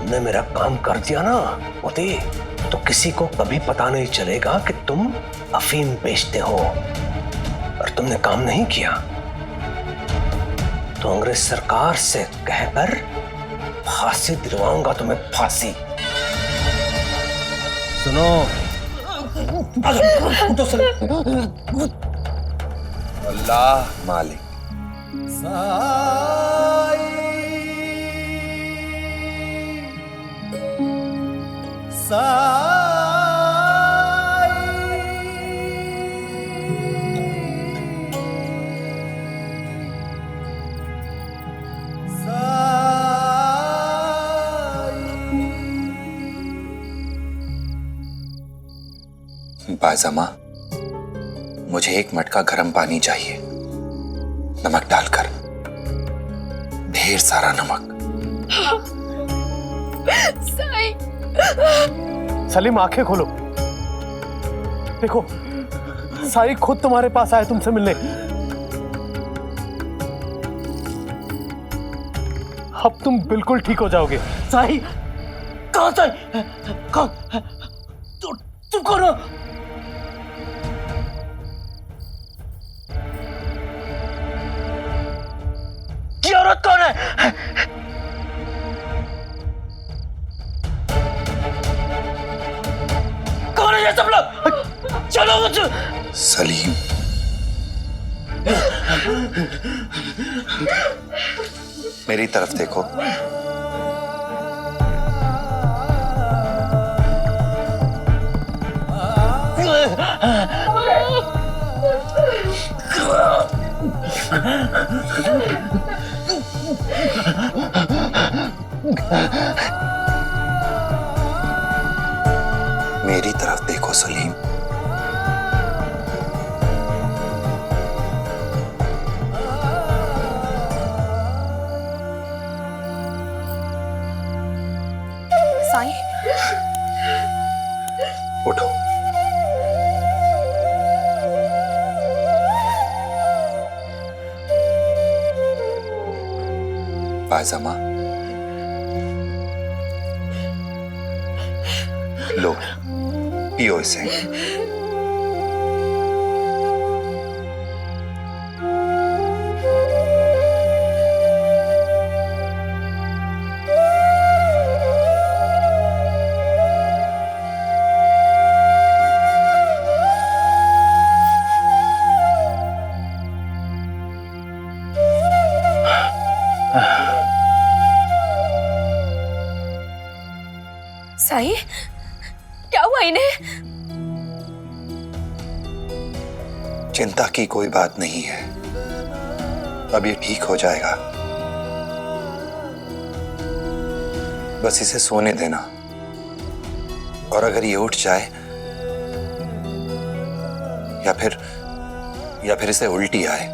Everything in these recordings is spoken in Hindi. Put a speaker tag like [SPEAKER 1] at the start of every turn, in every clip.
[SPEAKER 1] तुमने मेरा काम कर दिया ना मोती, तो किसी को कभी पता नहीं चलेगा कि तुम अफीम बेचते हो। और तुमने काम नहीं किया तो अंग्रेज सरकार से कहकर फांसी दिलवाऊंगा तुम्हें, फांसी। सुनो,
[SPEAKER 2] अल्लाह मालिक। बाज़मा, मुझे एक मटका गर्म पानी चाहिए, नमक डालकर, ढेर सारा नमक।
[SPEAKER 3] साईं।
[SPEAKER 4] सलीम, आंखें खोलो। देखो, साईं खुद तुम्हारे पास आए तुमसे मिलने। अब तुम बिल्कुल ठीक हो जाओगे।
[SPEAKER 5] साईं, कहाँ साईं? कहाँ? तुम कौन हो? ये औरत कौन है? कौन है ये सब लोग? चलो मुझे।
[SPEAKER 2] सलीम, मेरी तरफ देखो। मेरी तरफ देखो सलीम।
[SPEAKER 3] साईं,
[SPEAKER 2] उठो। बाज़मा, लो, पियो इसे।
[SPEAKER 3] साईं, क्या हुआ इन्हें?
[SPEAKER 2] चिंता की कोई बात नहीं है, अब ये ठीक हो जाएगा। बस इसे सोने देना, और अगर ये उठ जाए या फिर इसे उल्टी आए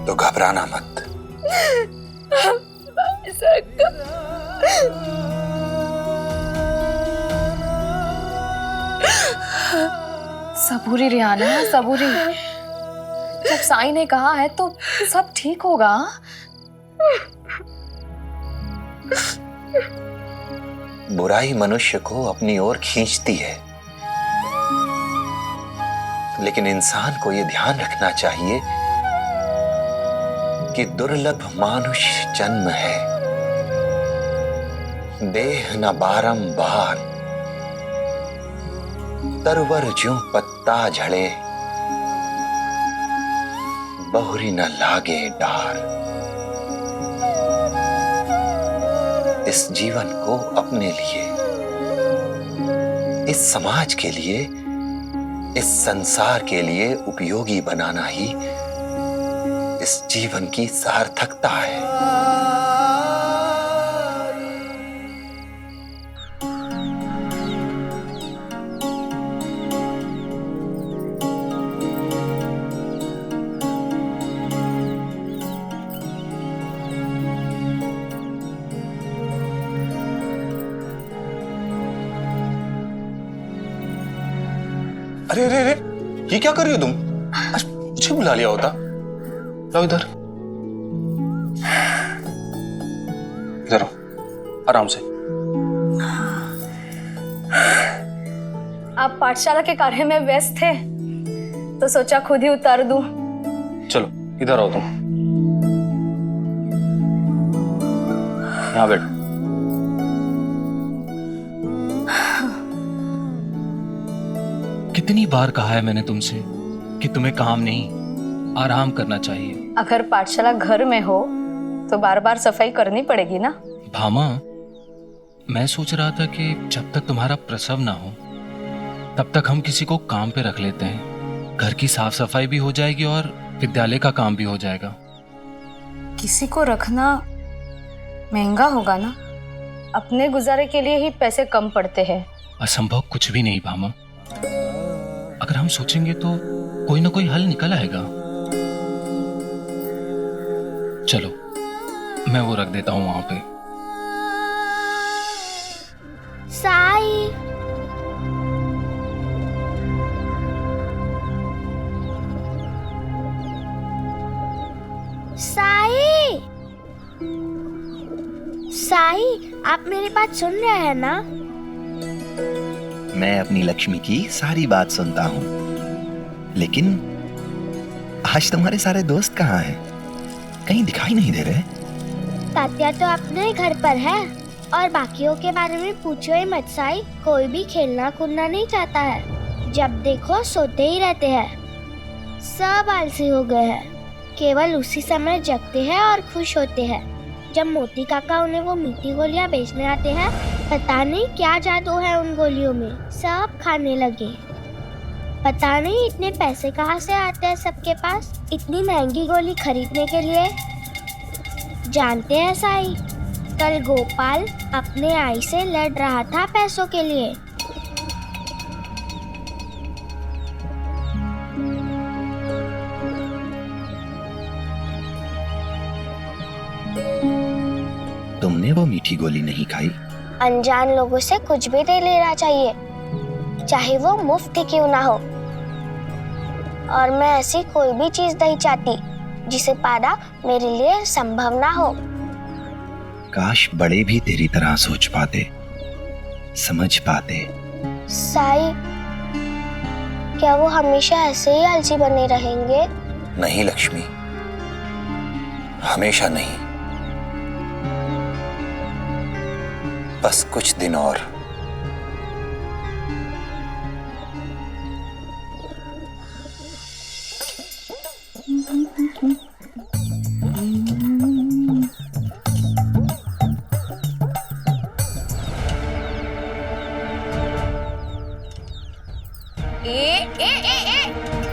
[SPEAKER 2] तो घबराना मत।
[SPEAKER 3] सबूरी रियाना, सबूरी। जब साईं ने कहा है तो सब ठीक होगा।
[SPEAKER 2] बुराई मनुष्य को अपनी ओर खींचती है, लेकिन इंसान को यह ध्यान रखना चाहिए कि दुर्लभ मानुष जन्म है, देह न बारंबार, तरवर ज्यों पत्ता झड़े, बहुरी न लागे डार। इस जीवन को अपने लिए, इस समाज के लिए, इस संसार के लिए उपयोगी बनाना ही इस जीवन की सार्थकता है।
[SPEAKER 6] अरे अरे अरे, ये क्या कर रही हो तुम? आज मुझे बुला लिया होता। लाओ इधर। जरा आराम से।
[SPEAKER 3] आप पाठशाला के कार्य में व्यस्त थे तो सोचा खुद ही उतार दूं।
[SPEAKER 6] चलो इधर आओ तुम, यहाँ बैठो।
[SPEAKER 7] कितनी बार कहा है मैंने तुमसे कि तुम्हें काम नहीं आराम करना चाहिए।
[SPEAKER 3] अगर पाठशाला घर में हो तो बार बार सफाई करनी पड़ेगी ना।
[SPEAKER 7] भामा, मैं सोच रहा था कि जब तक तुम्हारा प्रसव ना हो तब तक हम किसी को काम पे रख लेते हैं। घर की साफ सफाई भी हो जाएगी और विद्यालय का काम भी हो जाएगा।
[SPEAKER 3] किसी को रखना महंगा होगा ना, अपने गुजारे के लिए ही पैसे कम पड़ते हैं।
[SPEAKER 7] असंभव कुछ भी नहीं भामा, अगर हम सोचेंगे तो कोई ना कोई हल निकल आएगा। चलो मैं वो रख देता हूं वहां पे।
[SPEAKER 8] साई, साई, साई, आप मेरी बात सुन रहे हैं ना?
[SPEAKER 2] मैं अपनी लक्ष्मी की सारी बात सुनता हूँ, लेकिन आज तुम्हारे सारे दोस्त कहाँ हैं? कहीं दिखाई नहीं दे रहे।
[SPEAKER 8] तात्या तो अपने घर पर है और बाकियों के बारे में पूछो ही मत साई। कोई भी खेलना कूदना नहीं चाहता है, जब देखो सोते ही रहते हैं। सब आलसी हो गए हैं, केवल उसी समय जगते हैं और खुश होते हैं जब मोती काका उन्हें वो मीठी गोलियां बेचने आते हैं। पता नहीं क्या जादू है उन गोलियों में, सब खाने लगे। पता नहीं इतने पैसे कहाँ से आते हैं सबके पास इतनी महंगी गोली खरीदने के लिए। जानते हैं साई, कल गोपाल अपने आई से लड़ रहा था पैसों के लिए।
[SPEAKER 2] तुमने वो मीठी गोली नहीं खाई?
[SPEAKER 8] अनजान लोगों से कुछ भी नहीं लेना चाहिए, चाहे वो मुफ्त ही क्यों ना हो। और मैं ऐसी कोई भी चीज नहीं चाहती जिसे पाना मेरे लिए संभव ना हो।
[SPEAKER 2] काश बड़े भी तेरी तरह सोच पाते, समझ पाते।
[SPEAKER 8] साई, क्या वो हमेशा ऐसे ही आलसी बने रहेंगे?
[SPEAKER 2] नहीं लक्ष्मी, हमेशा नहीं, बस कुछ दिन और।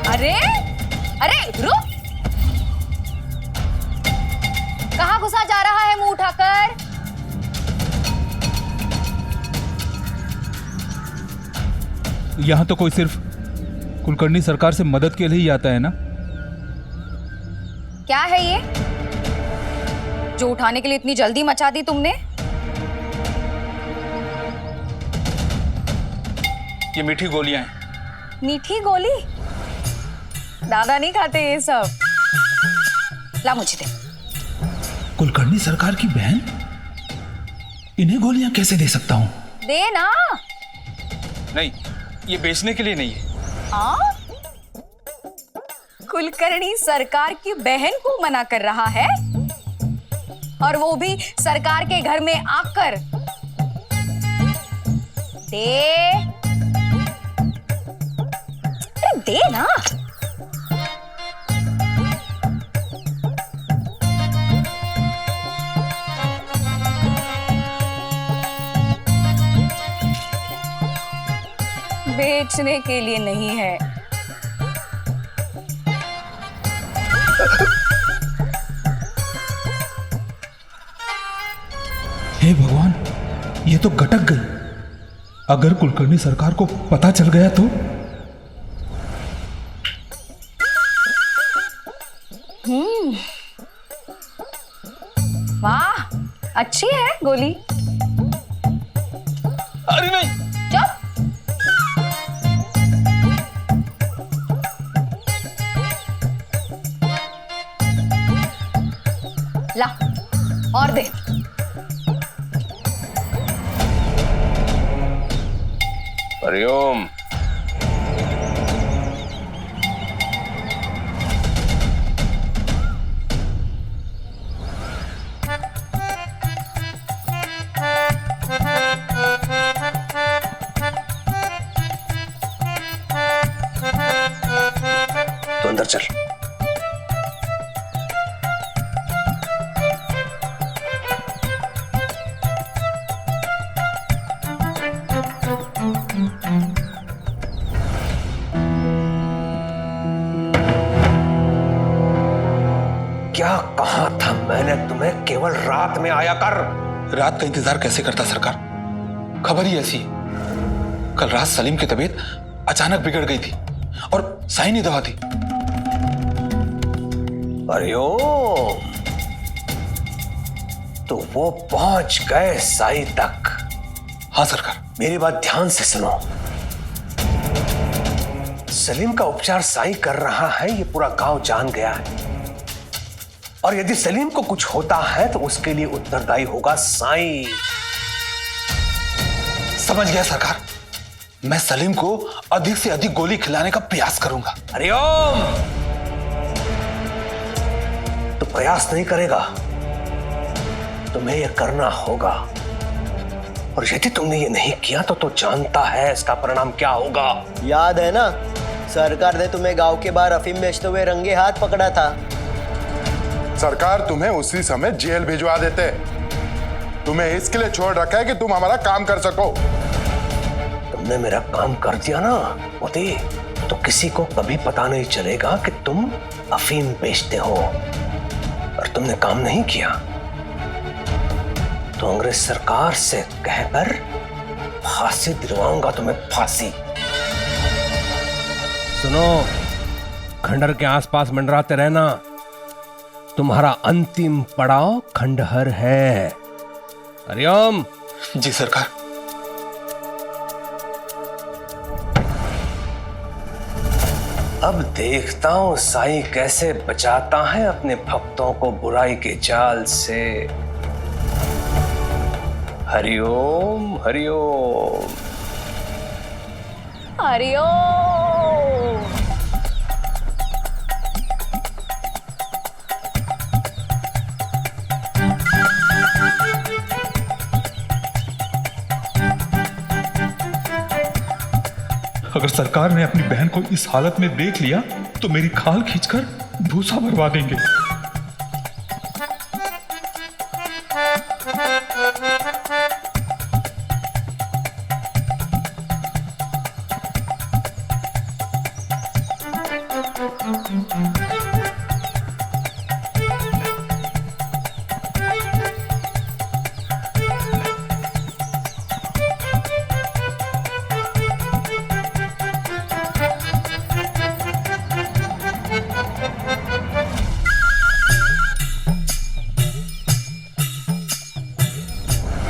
[SPEAKER 3] अरे अरे रुक, कहाँ घुसा जा रहा है मुंह उठाकर?
[SPEAKER 9] यहाँ तो कोई सिर्फ कुलकर्णी सरकार से मदद के लिए ही आता है ना?
[SPEAKER 3] क्या है ये जो उठाने के लिए इतनी जल्दी मचा दी तुमने?
[SPEAKER 9] ये मीठी गोलियां हैं।
[SPEAKER 3] मीठी गोली? दादा नहीं खाते ये सब। ला मुझे दे।
[SPEAKER 9] कुलकर्णी सरकार की बहन, इन्हें गोलियां कैसे दे सकता हूँ?
[SPEAKER 3] दे ना।
[SPEAKER 9] नहीं, ये बेचने के लिए नहीं है।
[SPEAKER 3] कुलकर्णी सरकार की बहन को मना कर रहा है, और वो भी सरकार के घर में आकर। दे, अरे दे ना। बेचने के लिए नहीं है।
[SPEAKER 9] हे भगवान, ये तो गटक गई। अगर कुलकर्णी सरकार को पता चल गया तो?
[SPEAKER 3] वाह, अच्छी है गोली।
[SPEAKER 9] अरे नहीं,
[SPEAKER 3] चुप। ला और दे।
[SPEAKER 1] हरिओम। तो अंदर चल। क्या कहा था मैंने तुम्हें, केवल रात में आया कर।
[SPEAKER 9] रात का इंतजार कैसे करता सरकार? खबर ही ऐसी है। कल रात सलीम की तबीयत अचानक बिगड़ गई थी और साई ने दवा दी।
[SPEAKER 1] हरिओम, तो वो पहुंच गए साई तक?
[SPEAKER 9] हाँ सरकार।
[SPEAKER 1] मेरी बात ध्यान से सुनो। सलीम का उपचार साई कर रहा है, ये पूरा गांव जान गया है। और यदि सलीम को कुछ होता है तो उसके लिए उत्तरदायी होगा साई।
[SPEAKER 9] समझ गया सरकार। मैं सलीम को अधिक से अधिक गोली खिलाने का प्रयास करूंगा।
[SPEAKER 1] हरिओम, तो प्रयास नहीं करेगा, तुम्हें यह करना होगा। और यदि तुमने ये नहीं किया तो जानता है इसका परिणाम क्या होगा।
[SPEAKER 5] याद है ना, सरकार ने तुम्हें गांव के बाहर अफीम बेचते हुए रंगे हाथ पकड़ा था।
[SPEAKER 10] सरकार तुम्हें उसी समय जेल भिजवा देते। तुम्हें इसके लिए छोड़ रखा है कि तुम हमारा काम कर सको।
[SPEAKER 1] तुमने मेरा काम कर दिया ना मोती, तो किसी को कभी पता नहीं चलेगा कि तुम अफीम बेचते हो। और तुमने काम नहीं किया तो अंग्रेज सरकार से कहकर फांसी दिलवाऊंगा तुम्हें, फांसी।
[SPEAKER 11] सुनो, खंडहर के आसपास मंडराते रहना। तुम्हारा अंतिम पड़ाव खंडहर है। हरिओम।
[SPEAKER 9] जी सरकार।
[SPEAKER 1] अब देखता हूं साई कैसे बचाता है अपने भक्तों को बुराई के जाल से। हरिओम हरिओम
[SPEAKER 3] हरिओम।
[SPEAKER 9] अगर सरकार ने अपनी बहन को इस हालत में देख लिया तो मेरी खाल खींचकर भूसा भरवा देंगे।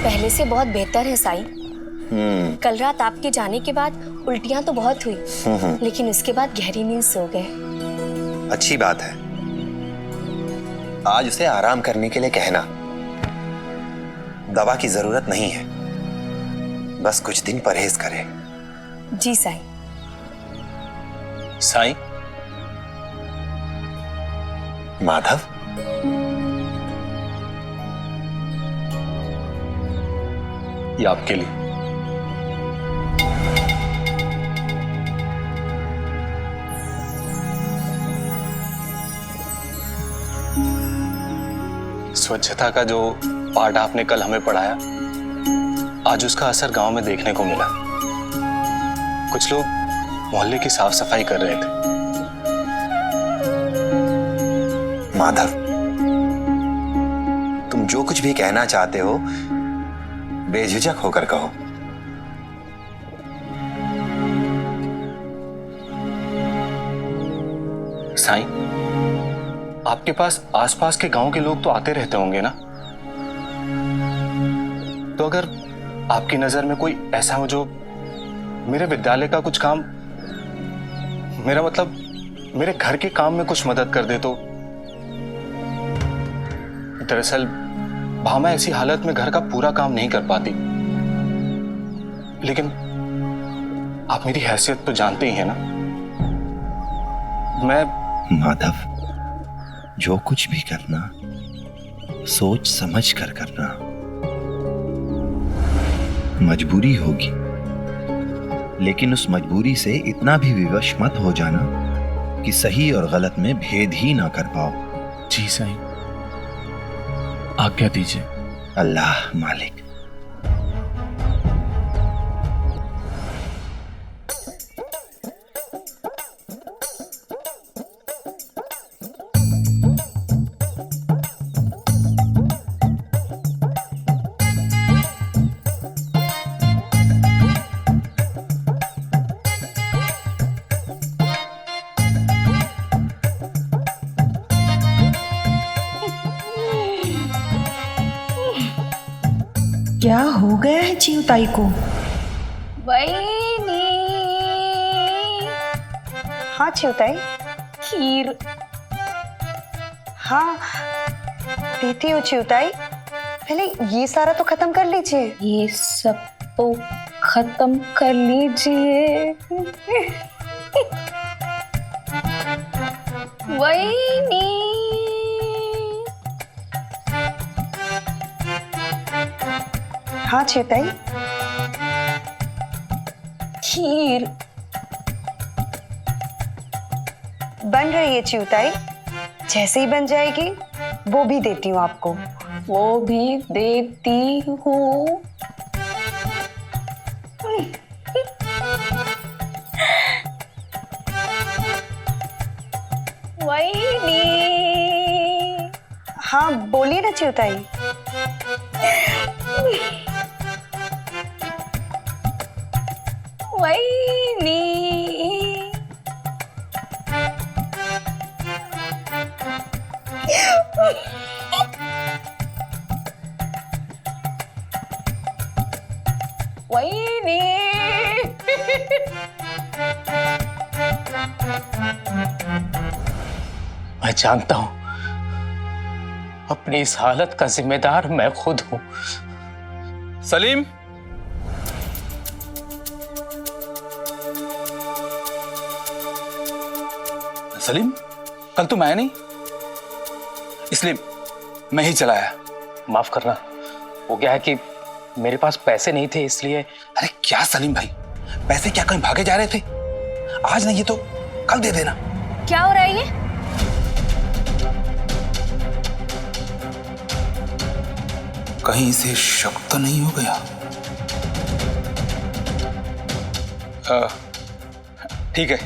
[SPEAKER 12] पहले से बहुत बेहतर है साईं। कल रात आपके जाने के बाद उल्टियां तो बहुत हुई, लेकिन उसके बाद गहरी नींद सो गए।
[SPEAKER 2] अच्छी बात है। आज उसे आराम करने के लिए कहना। दवा की जरूरत नहीं है, बस कुछ दिन परहेज करे।
[SPEAKER 12] जी साईं।
[SPEAKER 2] साईं। माधव,
[SPEAKER 6] ये आपके लिए। स्वच्छता का जो पाठ आपने कल हमें पढ़ाया, आज उसका असर गांव में देखने को मिला। कुछ लोग मोहल्ले की साफ सफाई कर रहे थे।
[SPEAKER 2] माधव, तुम जो कुछ भी कहना चाहते हो बेझिझक होकर कहो।
[SPEAKER 6] साईं, आपके पास आसपास के गांव के लोग तो आते रहते होंगे ना? तो अगर आपकी नजर में कोई ऐसा हो जो मेरे विद्यालय का कुछ काम, मेरा मतलब मेरे घर के काम में कुछ मदद कर दे तो। दरअसल भामा ऐसी हालत में घर का पूरा काम नहीं कर पाती, आप मेरी हैसियत तो जानते ही हैं ना। मैं
[SPEAKER 2] माधव, जो कुछ भी करना सोच समझ कर करना। मजबूरी होगी, लेकिन उस मजबूरी से इतना भी विवश मत हो जाना कि सही और गलत में भेद ही ना कर पाओ।
[SPEAKER 7] जी साईं, आज्ञा दीजिए।
[SPEAKER 2] अल्लाह मालिक।
[SPEAKER 13] क्या हो गया है चिवताई को?
[SPEAKER 3] वही
[SPEAKER 13] हाँ चिवताई।
[SPEAKER 3] खीर।
[SPEAKER 13] हाँ देती हूँ चिवताई, पहले ये सारा तो खत्म कर लीजिए।
[SPEAKER 3] ये सब तो खत्म कर लीजिए। वही
[SPEAKER 13] हाँ चिवताई।
[SPEAKER 3] खीर
[SPEAKER 13] बन रही है चिवताई, जैसे ही बन जाएगी वो भी देती हूँ आपको।
[SPEAKER 3] वो भी देती हूँ। वही
[SPEAKER 13] हाँ बोलिए ना चिवताई।
[SPEAKER 6] मैं जानता हूं अपनी इस हालत का जिम्मेदार मैं खुद हूं।
[SPEAKER 9] सलीम, सलीम, कल तुम आया नहीं, इसलिए मैं ही चलाया।
[SPEAKER 6] माफ करना, वो क्या है कि मेरे पास पैसे नहीं थे इसलिए।
[SPEAKER 9] अरे क्या सलीम भाई, पैसे क्या कहीं भागे जा रहे थे? आज नहीं तो कल दे देना।
[SPEAKER 3] क्या हो रहा है ये?
[SPEAKER 9] कहीं इसे शक तो नहीं हो गया? ठीक है।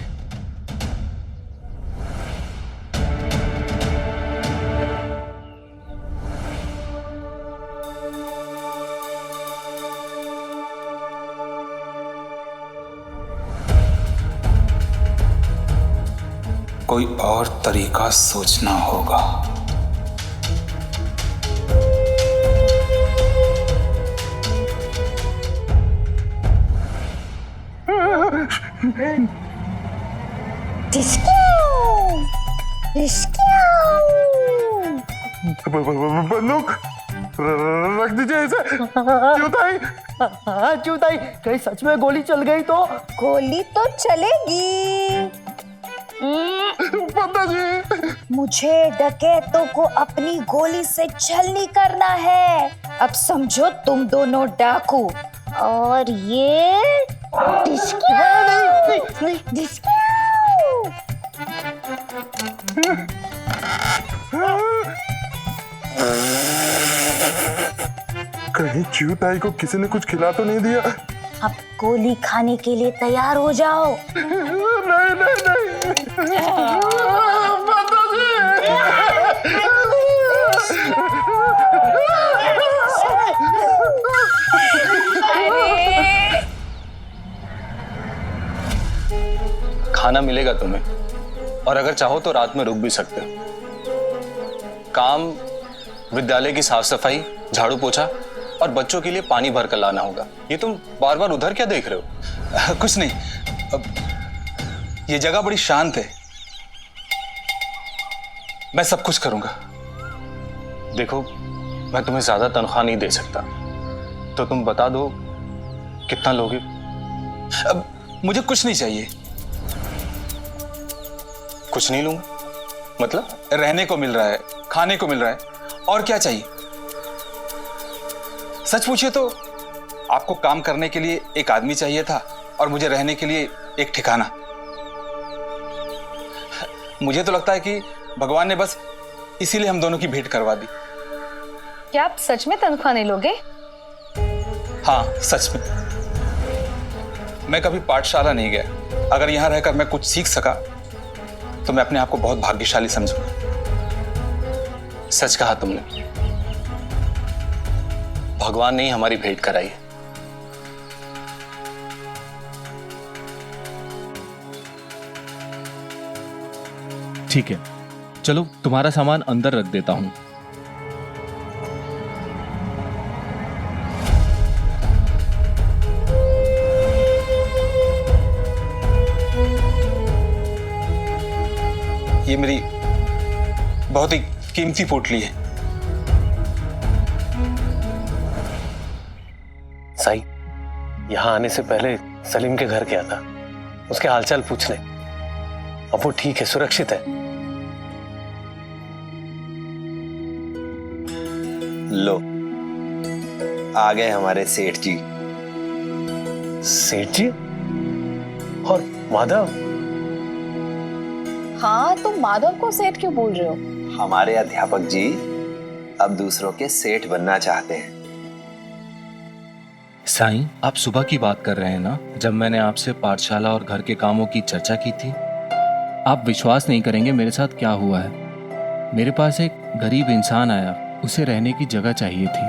[SPEAKER 9] कोई और तरीका सोचना होगा।
[SPEAKER 10] बंदूक रख दीजिए इसे। चिवताई,
[SPEAKER 5] हाँ चिवताई, कहीं सच में गोली चल गई तो?
[SPEAKER 3] गोली तो चलेगी।
[SPEAKER 10] जी,
[SPEAKER 3] मुझे डकैतों को अपनी गोली से छलनी करना है। अब समझो तुम दोनों डाकू और ये
[SPEAKER 10] कहीं चिवताई को किसी ने कुछ खिला तो नहीं दिया?
[SPEAKER 3] अब गोली खाने के लिए तैयार हो जाओ।
[SPEAKER 10] नहीं नहीं नहीं,
[SPEAKER 6] खाना मिलेगा तुम्हें, और अगर चाहो तो रात में रुक भी सकते हो। काम विद्यालय की साफ सफाई, झाड़ू पोछा और बच्चों के लिए पानी भर कर लाना होगा। ये तुम बार बार उधर क्या देख रहे हो?
[SPEAKER 9] कुछ नहीं, अब ये जगह बड़ी शांत है, मैं सब कुछ करूंगा।
[SPEAKER 6] देखो, मैं तुम्हें ज्यादा तनख्वाह नहीं दे सकता, तो तुम बता दो कितना लोगे?
[SPEAKER 9] अब मुझे कुछ नहीं चाहिए।
[SPEAKER 6] कुछ नहीं लूंगा मतलब?
[SPEAKER 9] रहने को मिल रहा है, खाने को मिल रहा है, और क्या चाहिए? सच पूछिए तो आपको काम करने के लिए एक आदमी चाहिए था और मुझे रहने के लिए एक ठिकाना। मुझे तो लगता है कि भगवान ने बस इसीलिए हम दोनों की भेंट करवा दी।
[SPEAKER 12] क्या आप सच में तनख्वाह नहीं लोगे?
[SPEAKER 9] हाँ, सच में। मैं कभी पाठशाला नहीं गया। अगर यहां रहकर मैं कुछ सीख सका तो मैं अपने आप को बहुत भाग्यशाली समझूंगा।
[SPEAKER 6] सच कहा तुमने। भगवान ने ही हमारी भेंट कराई है।
[SPEAKER 7] ठीक है, चलो तुम्हारा सामान अंदर रख देता हूं।
[SPEAKER 9] ये मेरी बहुत ही कीमती पोटली है।
[SPEAKER 4] साई, यहाँ आने से पहले सलीम के घर गया था, उसके हालचाल पूछने। अब वो ठीक है, सुरक्षित है।
[SPEAKER 2] लो, आ गए हमारे सेठ जी।
[SPEAKER 4] सेठ जी और माधव?
[SPEAKER 12] हाँ, तुम माधव को सेठ क्यों बोल रहे हो?
[SPEAKER 2] हमारे अध्यापक जी अब दूसरों के सेठ बनना चाहते हैं।
[SPEAKER 7] साईं, आप सुबह की बात कर रहे हैं ना, जब मैंने आपसे पाठशाला और घर के कामों की चर्चा की थी? आप विश्वास नहीं करेंगे मेरे साथ क्या हुआ है। मेरे पास एक गरीब इंसान आया, उसे रहने की जगह चाहिए थी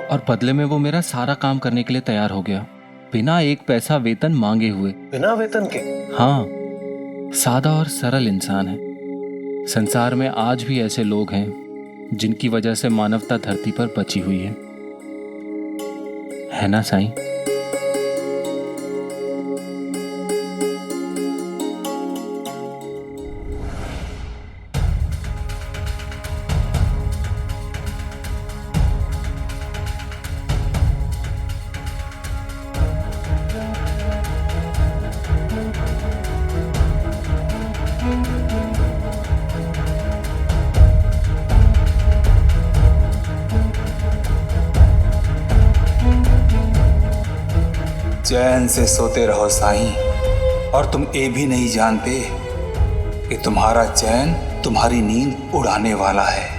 [SPEAKER 7] और बदले में वो मेरा सारा काम करने के लिए तैयार हो गया, बिना एक पैसा वेतन मांगे हुए।
[SPEAKER 4] बिना वेतन के?
[SPEAKER 7] हाँ, सादा और सरल इंसान है। संसार में आज भी ऐसे लोग हैं जिनकी वजह से मानवता धरती पर बची हुई है ना साईं?
[SPEAKER 9] चैन से सोते रहो साईं, और तुम ये भी नहीं जानते कि तुम्हारा चैन तुम्हारी नींद उड़ाने वाला है।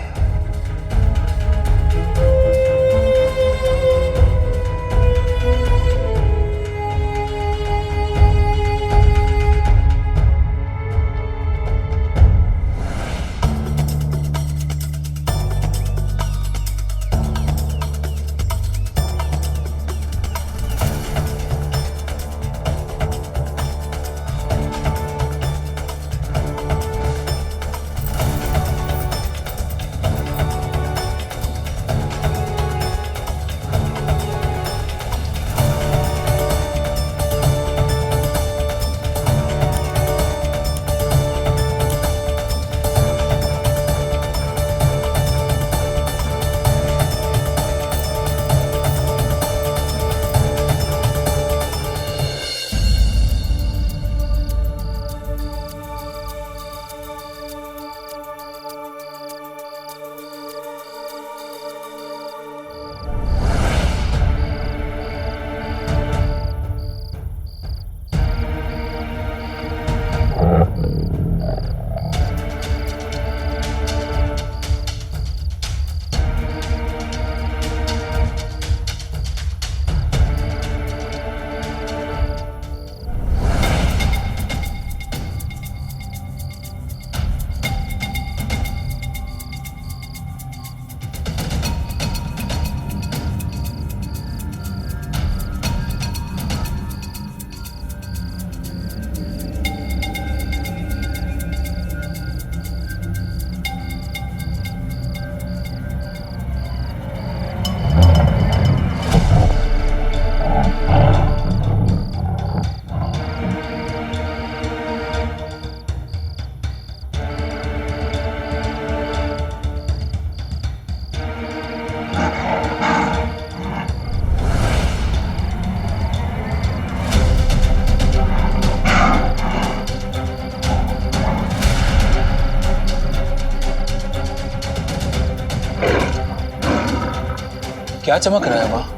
[SPEAKER 9] क्या चमक रहा है वहां?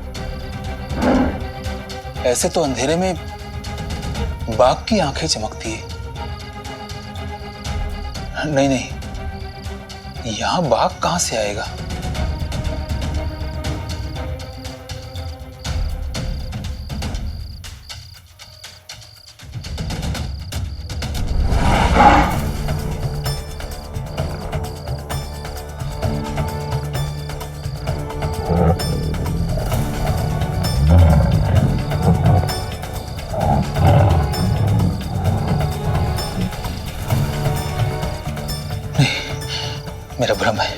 [SPEAKER 9] ऐसे तो अंधेरे में बाघ की आंखें चमकती है। नहीं नहीं, यहां बाघ कहां से आएगा? मेरा भ्रम है।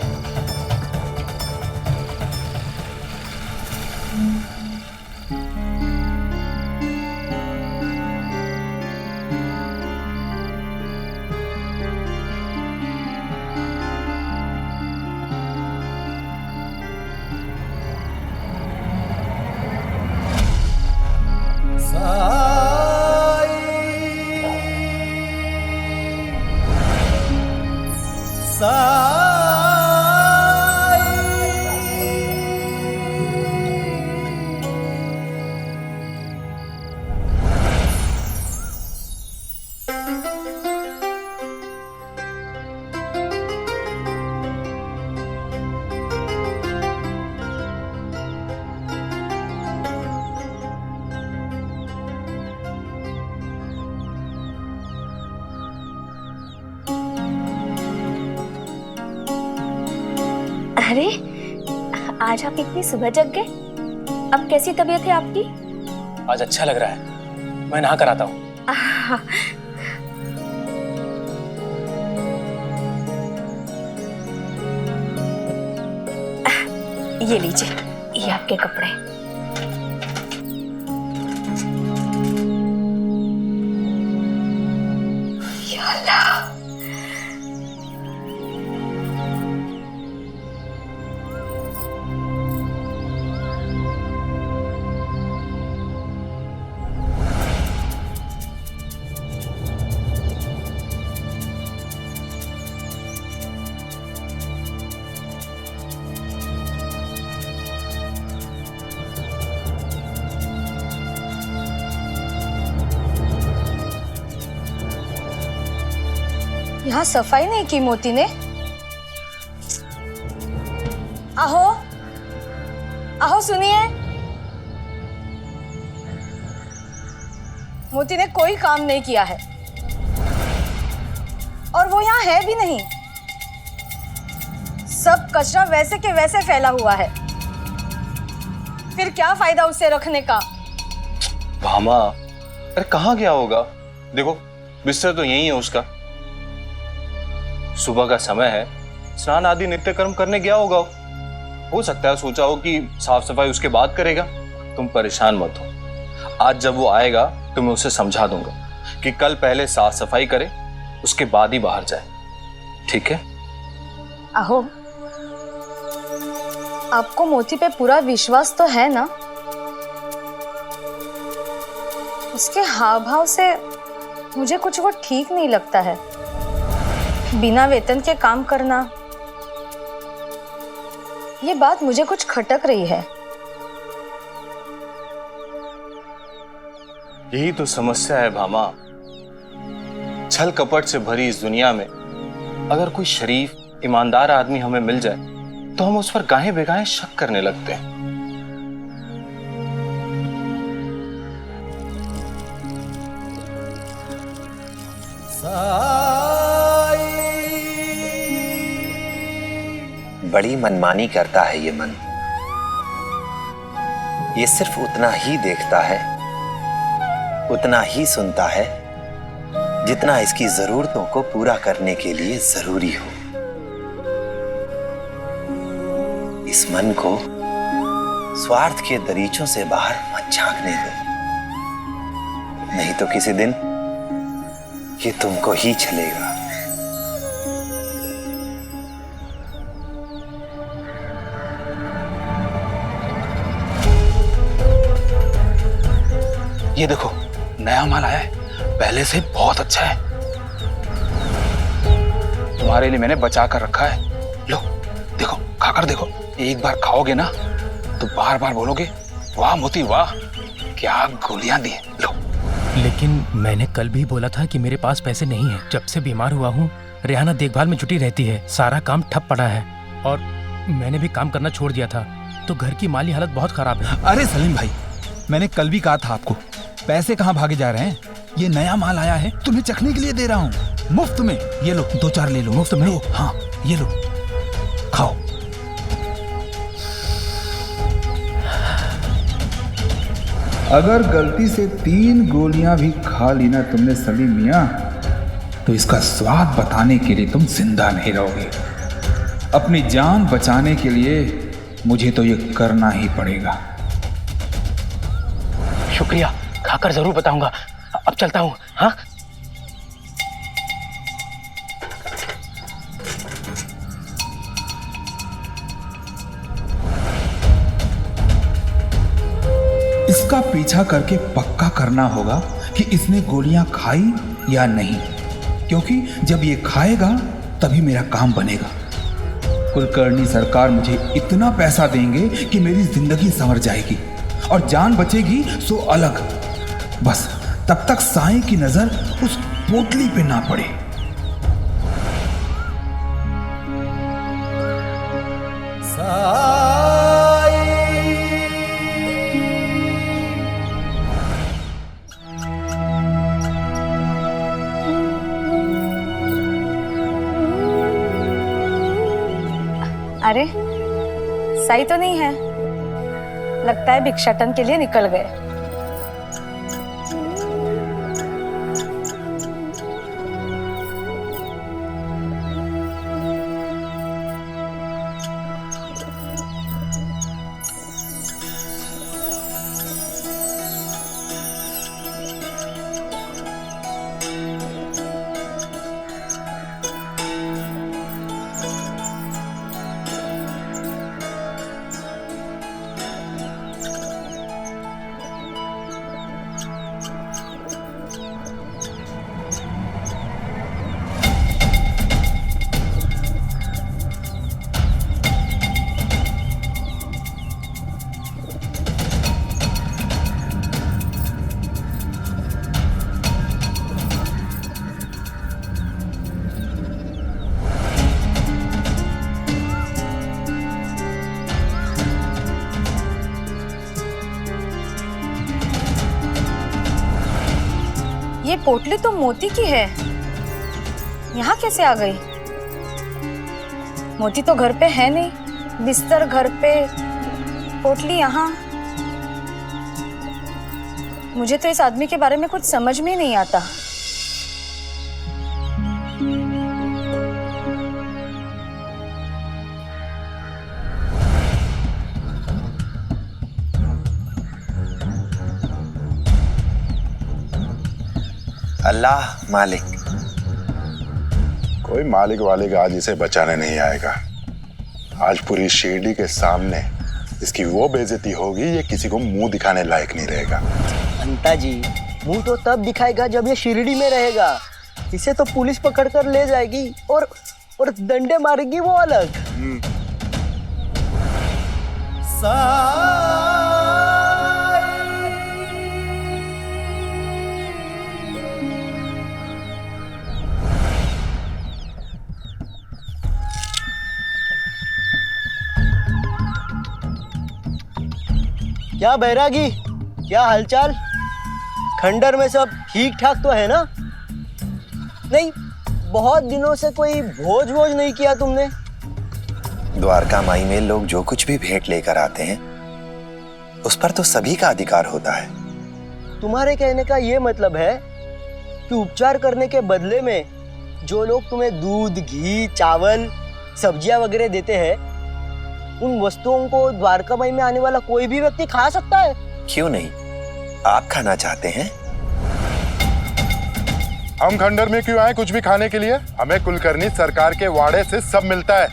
[SPEAKER 12] अरे, आज आप इतनी सुबह जग गए? अब कैसी तबीयत है आपकी?
[SPEAKER 4] आज अच्छा लग रहा है, मैं नहा कर आता हूँ।
[SPEAKER 12] ये लीजिए, ये आपके कपड़े। या अल्लाह।
[SPEAKER 3] यहाँ सफाई नहीं की मोती ने। आहो आहो, सुनिए, मोती ने कोई काम नहीं किया है और वो यहाँ है भी नहीं। सब कचरा वैसे के वैसे फैला हुआ है, फिर क्या फायदा उसे रखने का।
[SPEAKER 6] भामा, अरे कहाँ गया होगा? देखो, बिस्तर तो यही है उसका। सुबह का समय है, स्नान आदि नित्य कर्म करने गया होगा। हो सकता है सोचा हो कि साफ सफाई उसके बाद करेगा। तुम परेशान मत हो, आज जब वो आएगा तो मैं उसे समझा दूंगा कि कल पहले साफ सफाई करे, उसके बाद ही बाहर जाए। ठीक है?
[SPEAKER 3] आहो, आपको मोती पे पूरा विश्वास तो है ना? उसके हाव भाव से मुझे कुछ वो ठीक नहीं लगता है। बिना वेतन के काम करना, ये बात मुझे कुछ खटक रही है।
[SPEAKER 6] यही तो समस्या है भामा। छल कपट से भरी इस दुनिया में अगर कोई शरीफ, ईमानदार आदमी हमें मिल जाए तो हम उस पर गाहे बेगाहे शक करने लगते हैं।
[SPEAKER 2] बड़ी मनमानी करता है ये मन। ये सिर्फ उतना ही देखता है, उतना ही सुनता है जितना इसकी जरूरतों को पूरा करने के लिए जरूरी हो। इस मन को स्वार्थ के दरीचों से बाहर मत झांकने दो, नहीं तो किसी दिन ये तुमको ही चलेगा।
[SPEAKER 9] ये देखो, नया माल आया है, पहले से बहुत अच्छा है। तुम्हारे लिए मैंने बचा कर रखा है। लो देखो, खाकर देखो। एक बार खाओगे ना तो बार बार बोलोगे वाह मोती वाह, क्या गोलियां दी। लो।
[SPEAKER 14] लेकिन मैंने कल भी बोला था कि मेरे पास पैसे नहीं है। जब से बीमार हुआ हूँ रेहाना देखभाल में जुटी रहती है, सारा काम ठप पड़ा है और मैंने भी काम करना छोड़ दिया था, तो घर की माली हालत बहुत खराब है।
[SPEAKER 9] अरे सलीम भाई, मैंने कल भी कहा था आपको, पैसे कहाँ भागे जा रहे हैं। ये नया माल आया है, तुम्हें चखने के लिए दे रहा हूँ मुफ्त में। ये लो 2-4 ले लो मुफ्त में। हाँ ये लो, खाओ।
[SPEAKER 15] अगर गलती से 3 गोलियां भी खा ली ना तुमने सलीम मियां, तो इसका स्वाद बताने के लिए तुम जिंदा नहीं रहोगे। अपनी जान बचाने के लिए मुझे तो ये करना ही पड़ेगा।
[SPEAKER 14] शुक्रिया, खाकर जरूर बताऊंगा। अब चलता हूँ। हाँ
[SPEAKER 15] इसका पीछा करके पक्का करना होगा कि इसने गोलियां खाई या नहीं, क्योंकि जब ये खाएगा तभी मेरा काम बनेगा। कुलकर्णी सरकार मुझे इतना पैसा देंगे कि मेरी जिंदगी संवर जाएगी और जान बचेगी सो अलग। बस तब तक साईं की नजर उस पोटली पे ना पड़े।
[SPEAKER 12] अरे साई तो नहीं है, लगता है भिक्षाटन के लिए निकल गए। ये पोटली तो मोती की है, यहाँ कैसे आ गई? मोती तो घर पे है नहीं, बिस्तर घर पे, पोटली यहाँ। मुझे तो इस आदमी के बारे में कुछ समझ में ही नहीं आता।
[SPEAKER 2] अल्लाह मालिक।
[SPEAKER 10] कोई मालिक वालिक आज इसे बचाने नहीं आएगा। आज पूरी शिरडी के सामने इसकी वो बेइज्जती होगी, ये किसी को मुंह दिखाने लायक नहीं रहेगा।
[SPEAKER 5] अंता जी, मुंह तो तब दिखाएगा जब ये शिरडी में रहेगा। इसे तो पुलिस पकड़ कर ले जाएगी और डंडे मारेगी वो अलग। क्या बैरागी, क्या हालचाल? खंडर में सब ठीक ठाक तो है ना? नहीं, बहुत दिनों से कोई भोज वोज नहीं किया तुमने?
[SPEAKER 2] द्वारका माई में लोग जो कुछ भी भेंट लेकर आते हैं उस पर तो सभी का अधिकार होता है।
[SPEAKER 5] तुम्हारे कहने का ये मतलब है कि उपचार करने के बदले में जो लोग तुम्हें दूध, घी, चावल, सब्जियां वगैरह देते हैं, उन वस्तुओं को द्वारका माई में आने वाला कोई भी व्यक्ति खा सकता है?
[SPEAKER 2] क्यों नहीं, आप खाना चाहते हैं?
[SPEAKER 10] हम खंडर में क्यों आए कुछ भी खाने के लिए? हमें कुलकर्णी सरकार के वाड़े से सब मिलता है।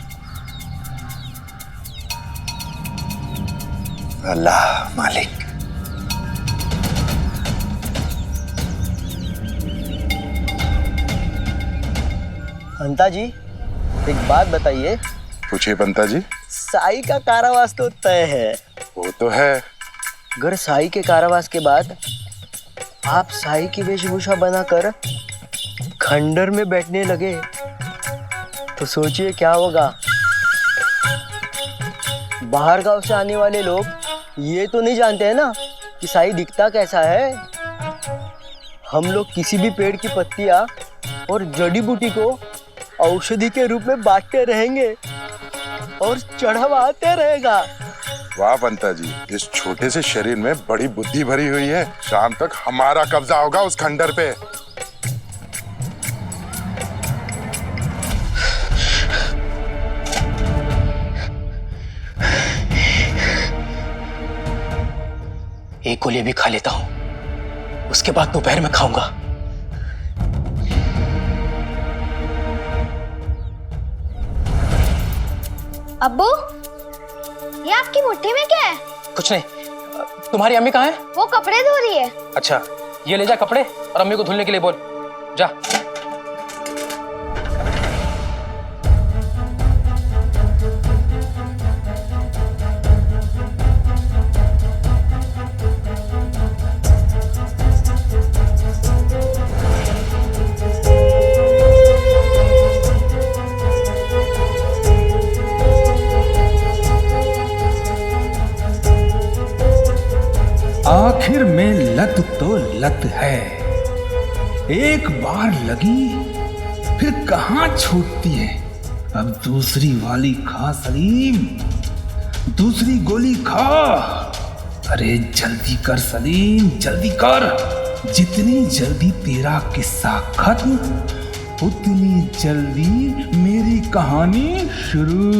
[SPEAKER 2] अल्लाह मालिक।
[SPEAKER 5] हंता जी, एक बात बताइए।
[SPEAKER 10] पूछिए पंता जी।
[SPEAKER 5] साई का कारावास तो तय है,
[SPEAKER 10] वो तो है।
[SPEAKER 5] अगर साई के कारावास के बाद आप साई की वेशभूषा बनाकर खंडर में बैठने लगे तो सोचिए क्या होगा। बाहर गांव से आने वाले लोग ये तो नहीं जानते हैं ना कि साई दिखता कैसा है। हम लोग किसी भी पेड़ की पत्तियां और जड़ी बूटी को औषधि के रूप में बांटते रहेंगे और चढ़ावाते रहेगा।
[SPEAKER 10] वाह पंता जी, इस छोटे से शरीर में बड़ी बुद्धि भरी हुई है। शाम तक हमारा कब्जा होगा उस खंडर पे।
[SPEAKER 1] एक गोली भी खा लेता हूं, उसके बाद दोपहर में खाऊंगा।
[SPEAKER 8] अब्बू, ये आपकी मुट्ठी में क्या है?
[SPEAKER 14] कुछ नहीं। तुम्हारी अम्मी कहाँ है?
[SPEAKER 8] वो कपड़े धो रही है।
[SPEAKER 14] अच्छा, ये ले जा कपड़े और अम्मी को धुलने के लिए बोल। जा।
[SPEAKER 15] आखिर में लत तो लत है, एक बार लगी फिर कहां छूटती है। अब दूसरी वाली खा सलीम, दूसरी गोली खा। अरे जल्दी कर सलीम, जल्दी कर। जितनी जल्दी तेरा किस्सा खत्म, उतनी जल्दी मेरी कहानी शुरू।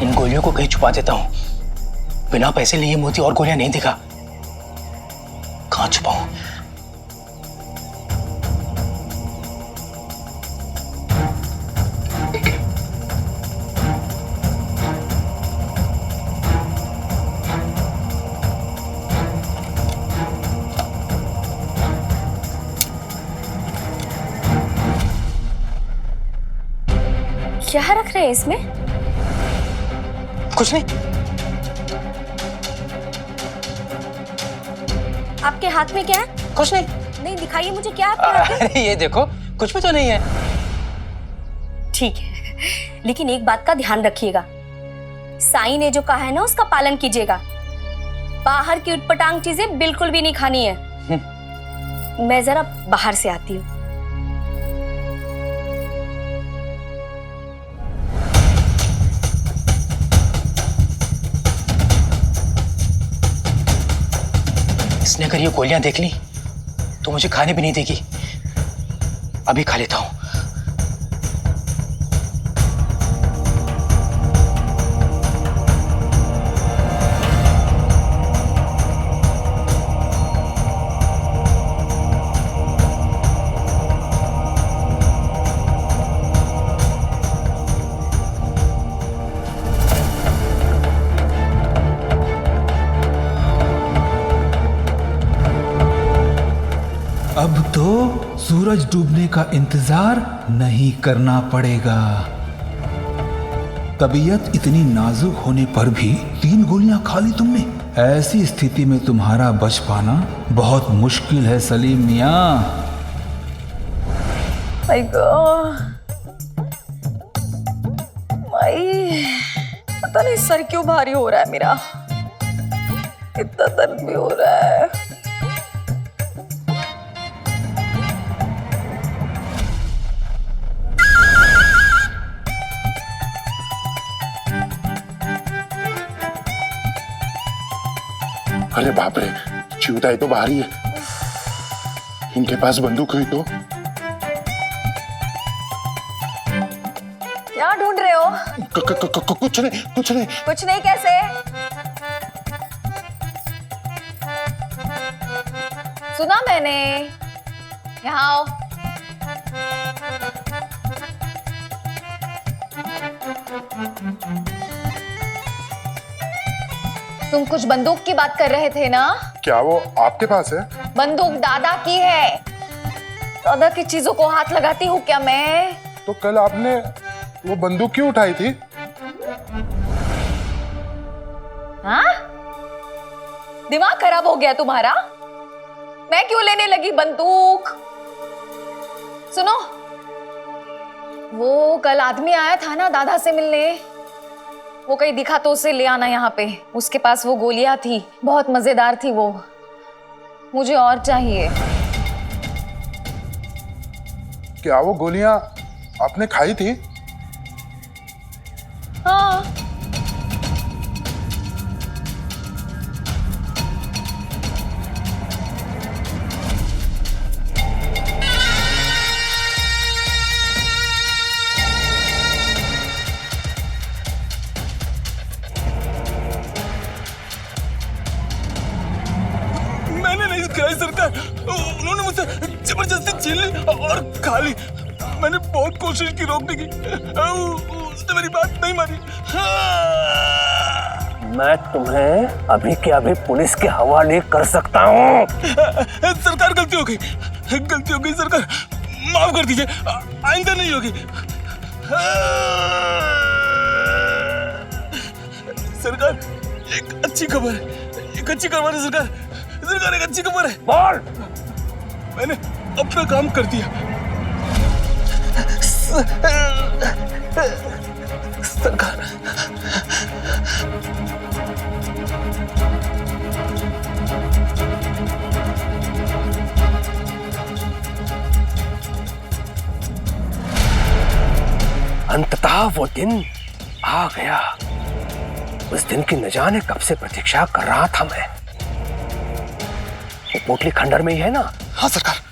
[SPEAKER 1] इन गोलियों को कहीं छुपा देता हूं। बिना पैसे लिए मोती और गोलियां नहीं दिखा। कहां छुपाऊं?
[SPEAKER 12] क्या रख रहे हैं इसमें?
[SPEAKER 1] कुछ नहीं।
[SPEAKER 12] आपके हाथ में क्या है?
[SPEAKER 1] कुछ नहीं।
[SPEAKER 12] नहीं, दिखाइए मुझे क्या है आपके हाथ में?
[SPEAKER 1] अरे ये देखो, कुछ भी तो नहीं है।
[SPEAKER 12] ठीक है, लेकिन एक बात का ध्यान रखिएगा, साईं ने जो कहा है ना उसका पालन कीजिएगा। बाहर की उटपटांग चीजें बिल्कुल भी नहीं खानी है। मैं जरा बाहर से आती हूँ।
[SPEAKER 1] इसने अगर ये गोलियां देख ली तो मुझे खाने भी नहीं देगी। अभी खा लेता हूं।
[SPEAKER 15] अब तो सूरज डूबने का इंतजार नहीं करना पड़ेगा। तबीयत इतनी नाजुक होने पर भी 3 गोलियां खा ली तुमने। ऐसी स्थिति में तुम्हारा बच पाना बहुत मुश्किल है सलीम मियां।
[SPEAKER 3] पता नहीं सर क्यों भारी हो रहा है मेरा, इतना दर्द भी हो रहा है।
[SPEAKER 10] अरे बाप रे, चिवताई तो बाहर ही है। इनके पास बंदूक हुई तो?
[SPEAKER 3] क्या ढूंढ रहे हो?
[SPEAKER 10] कुछ नहीं, कुछ नहीं।
[SPEAKER 3] कुछ नहीं कैसे? सुना मैंने, यहाँ आओ। तुम कुछ बंदूक की बात कर रहे थे ना?
[SPEAKER 10] क्या वो आपके पास है?
[SPEAKER 3] बंदूक दादा की है। दादा की चीजों को हाथ लगाती हूँ क्या मैं?
[SPEAKER 10] तो कल आपने वो बंदूक क्यों उठाई थी?
[SPEAKER 12] हाँ? दिमाग खराब हो गया तुम्हारा? मैं क्यों लेने लगी बंदूक? सुनो, वो कल आदमी आया था ना दादा से मिलने, वो कहीं दिखा तो उसे ले आना यहाँ पे। उसके पास वो गोलियां थी, बहुत मजेदार थी वो। मुझे और चाहिए।
[SPEAKER 10] क्या वो गोलियां आपने खाई थी?
[SPEAKER 12] हाँ।
[SPEAKER 9] मैंने नहीं खाई सरकार, उन्होंने मुझसे जबरदस्ती छीन ली और खा ली। मैंने बहुत कोशिश की रोकने की, उसने मेरी बात नहीं मानी।
[SPEAKER 1] मैं तुम्हें अभी के अभी पुलिस के हवाले कर सकता हूँ।
[SPEAKER 9] सरकार गलती हो गई सरकार, माफ कर दीजिए, आइंदा नहीं होगी। सरकार एक अच्छी खबर है सरकार, एक अच्छी खबर है।
[SPEAKER 1] बोल।
[SPEAKER 9] मैंने अपना काम कर दिया सरकार।
[SPEAKER 1] अंततः वो दिन आ गया। उस दिन की न जाने कब से प्रतीक्षा कर रहा था मैं। वो पोटली खंडर में ही है ना?
[SPEAKER 9] हाँ सरकार।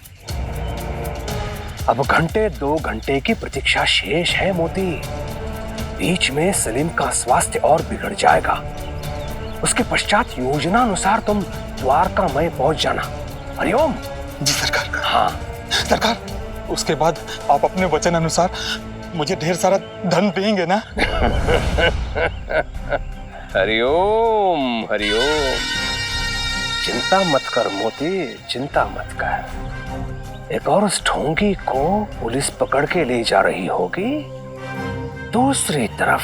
[SPEAKER 1] अब घंटे 2 घंटे की प्रतीक्षा शेष है मोती। बीच में सलीम का स्वास्थ्य और बिगड़ जाएगा। उसके पश्चात योजना अनुसार तुम द्वारका में पहुंच जाना। हरिओम।
[SPEAKER 9] जी सरकार।
[SPEAKER 1] हाँ
[SPEAKER 9] सरकार, उसके बाद आप अपने वचन अनुसार मुझे ढेर सारा धन देंगे ना?
[SPEAKER 1] हरिओम हरिओम। चिंता मत कर मोती, चिंता मत कर। एक और उस ढोंगी को पुलिस पकड़ के ले जा रही होगी। दूसरी तरफ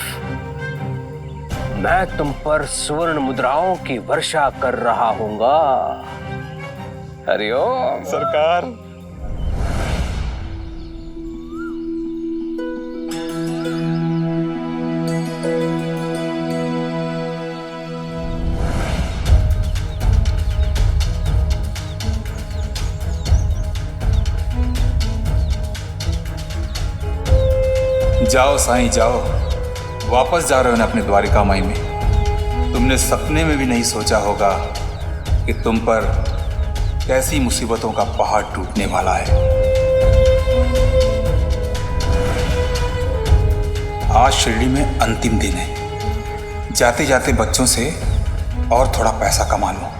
[SPEAKER 1] मैं तुम पर स्वर्ण मुद्राओं की वर्षा कर रहा हूंगा। हरिओम।
[SPEAKER 9] सरकार।
[SPEAKER 15] जाओ साईं जाओ, वापस जा रहे हो ना अपने द्वारिका माई में। तुमने सपने में भी नहीं सोचा होगा कि तुम पर कैसी मुसीबतों का पहाड़ टूटने वाला है। आज शिरडी में अंतिम दिन है। जाते जाते बच्चों से और थोड़ा पैसा कमा लो।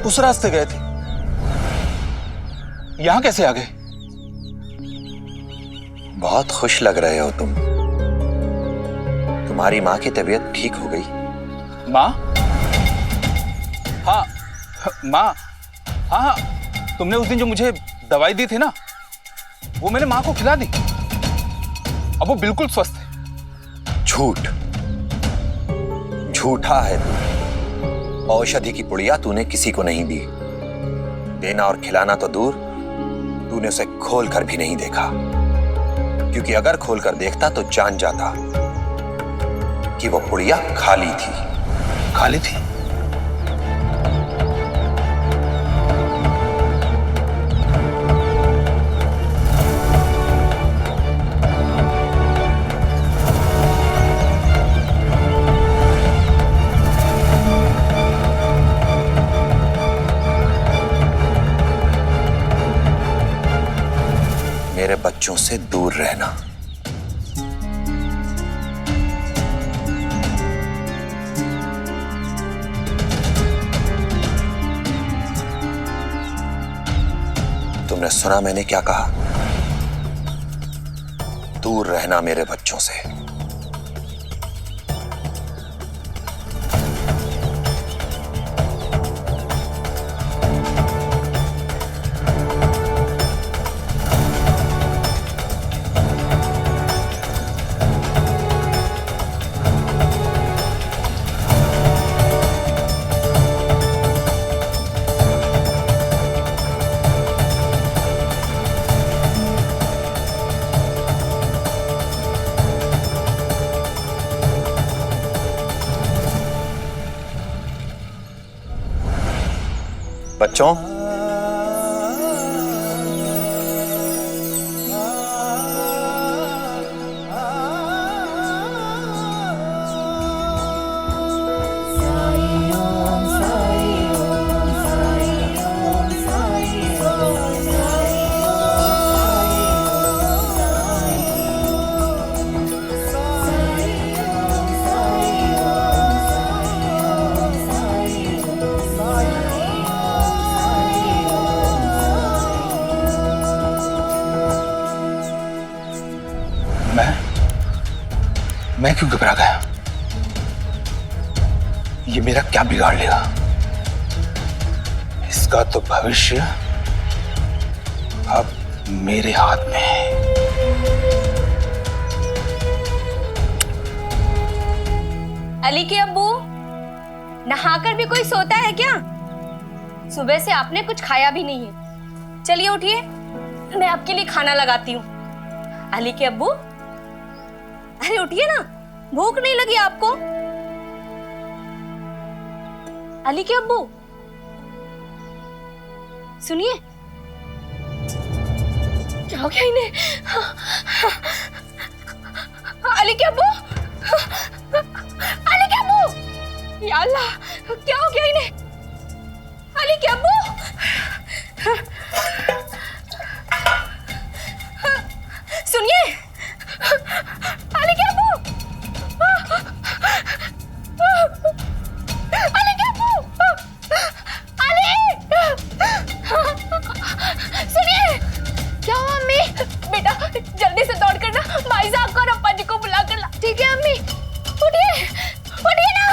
[SPEAKER 9] उस रास्ते गए थे, यहां कैसे आ गए?
[SPEAKER 2] बहुत खुश लग रहे हो तुम। तुम्हारी माँ की तबीयत ठीक हो गई।
[SPEAKER 15] माँ? हाँ माँ, हाँ, तुमने उस दिन जो मुझे दवाई दी थी ना, वो मैंने माँ को खिला दी। अब वो बिल्कुल स्वस्थ है।
[SPEAKER 2] झूठा है तू। औषधि की पुड़िया तूने किसी को नहीं दी। देना और खिलाना तो दूर, तूने उसे खोल कर भी नहीं देखा। क्योंकि अगर खोल कर देखता तो जान जाता कि वो पुड़िया खाली थी।
[SPEAKER 15] खाली थी?
[SPEAKER 2] मेरे बच्चों से दूर रहना। तुमने सुना मैंने क्या कहा? दूर रहना मेरे बच्चों से। बच्चों,
[SPEAKER 15] मैं क्यों घबरा गया? ये मेरा क्या बिगाड़ लेगा? इसका तो भविष्य अब मेरे हाथ में है।
[SPEAKER 12] अली के अब्बू, नहाकर भी कोई सोता है क्या? सुबह से आपने कुछ खाया भी नहीं है। चलिए उठिए, मैं आपके लिए खाना लगाती हूँ। अली के अब्बू, अरे उठिए ना, भूख नहीं लगी आपको? अली के अब्बू सुनिए, क्या हो गया इन्हें? अली के अब्बू, अली के अब्बू, या अल्लाह, क्या हो गया इन्हें? अली के अब्बू, सुनिए, अली के अब्बू, अली के अब्बू, अली, सुनिए, क्या हुआ अम्मी? बेटा जल्दी से दौड़ कर ना भाई साहब को और अप्पा जी को बुला कर ला। ठीक है अम्मी, उठिए, उठिए ना।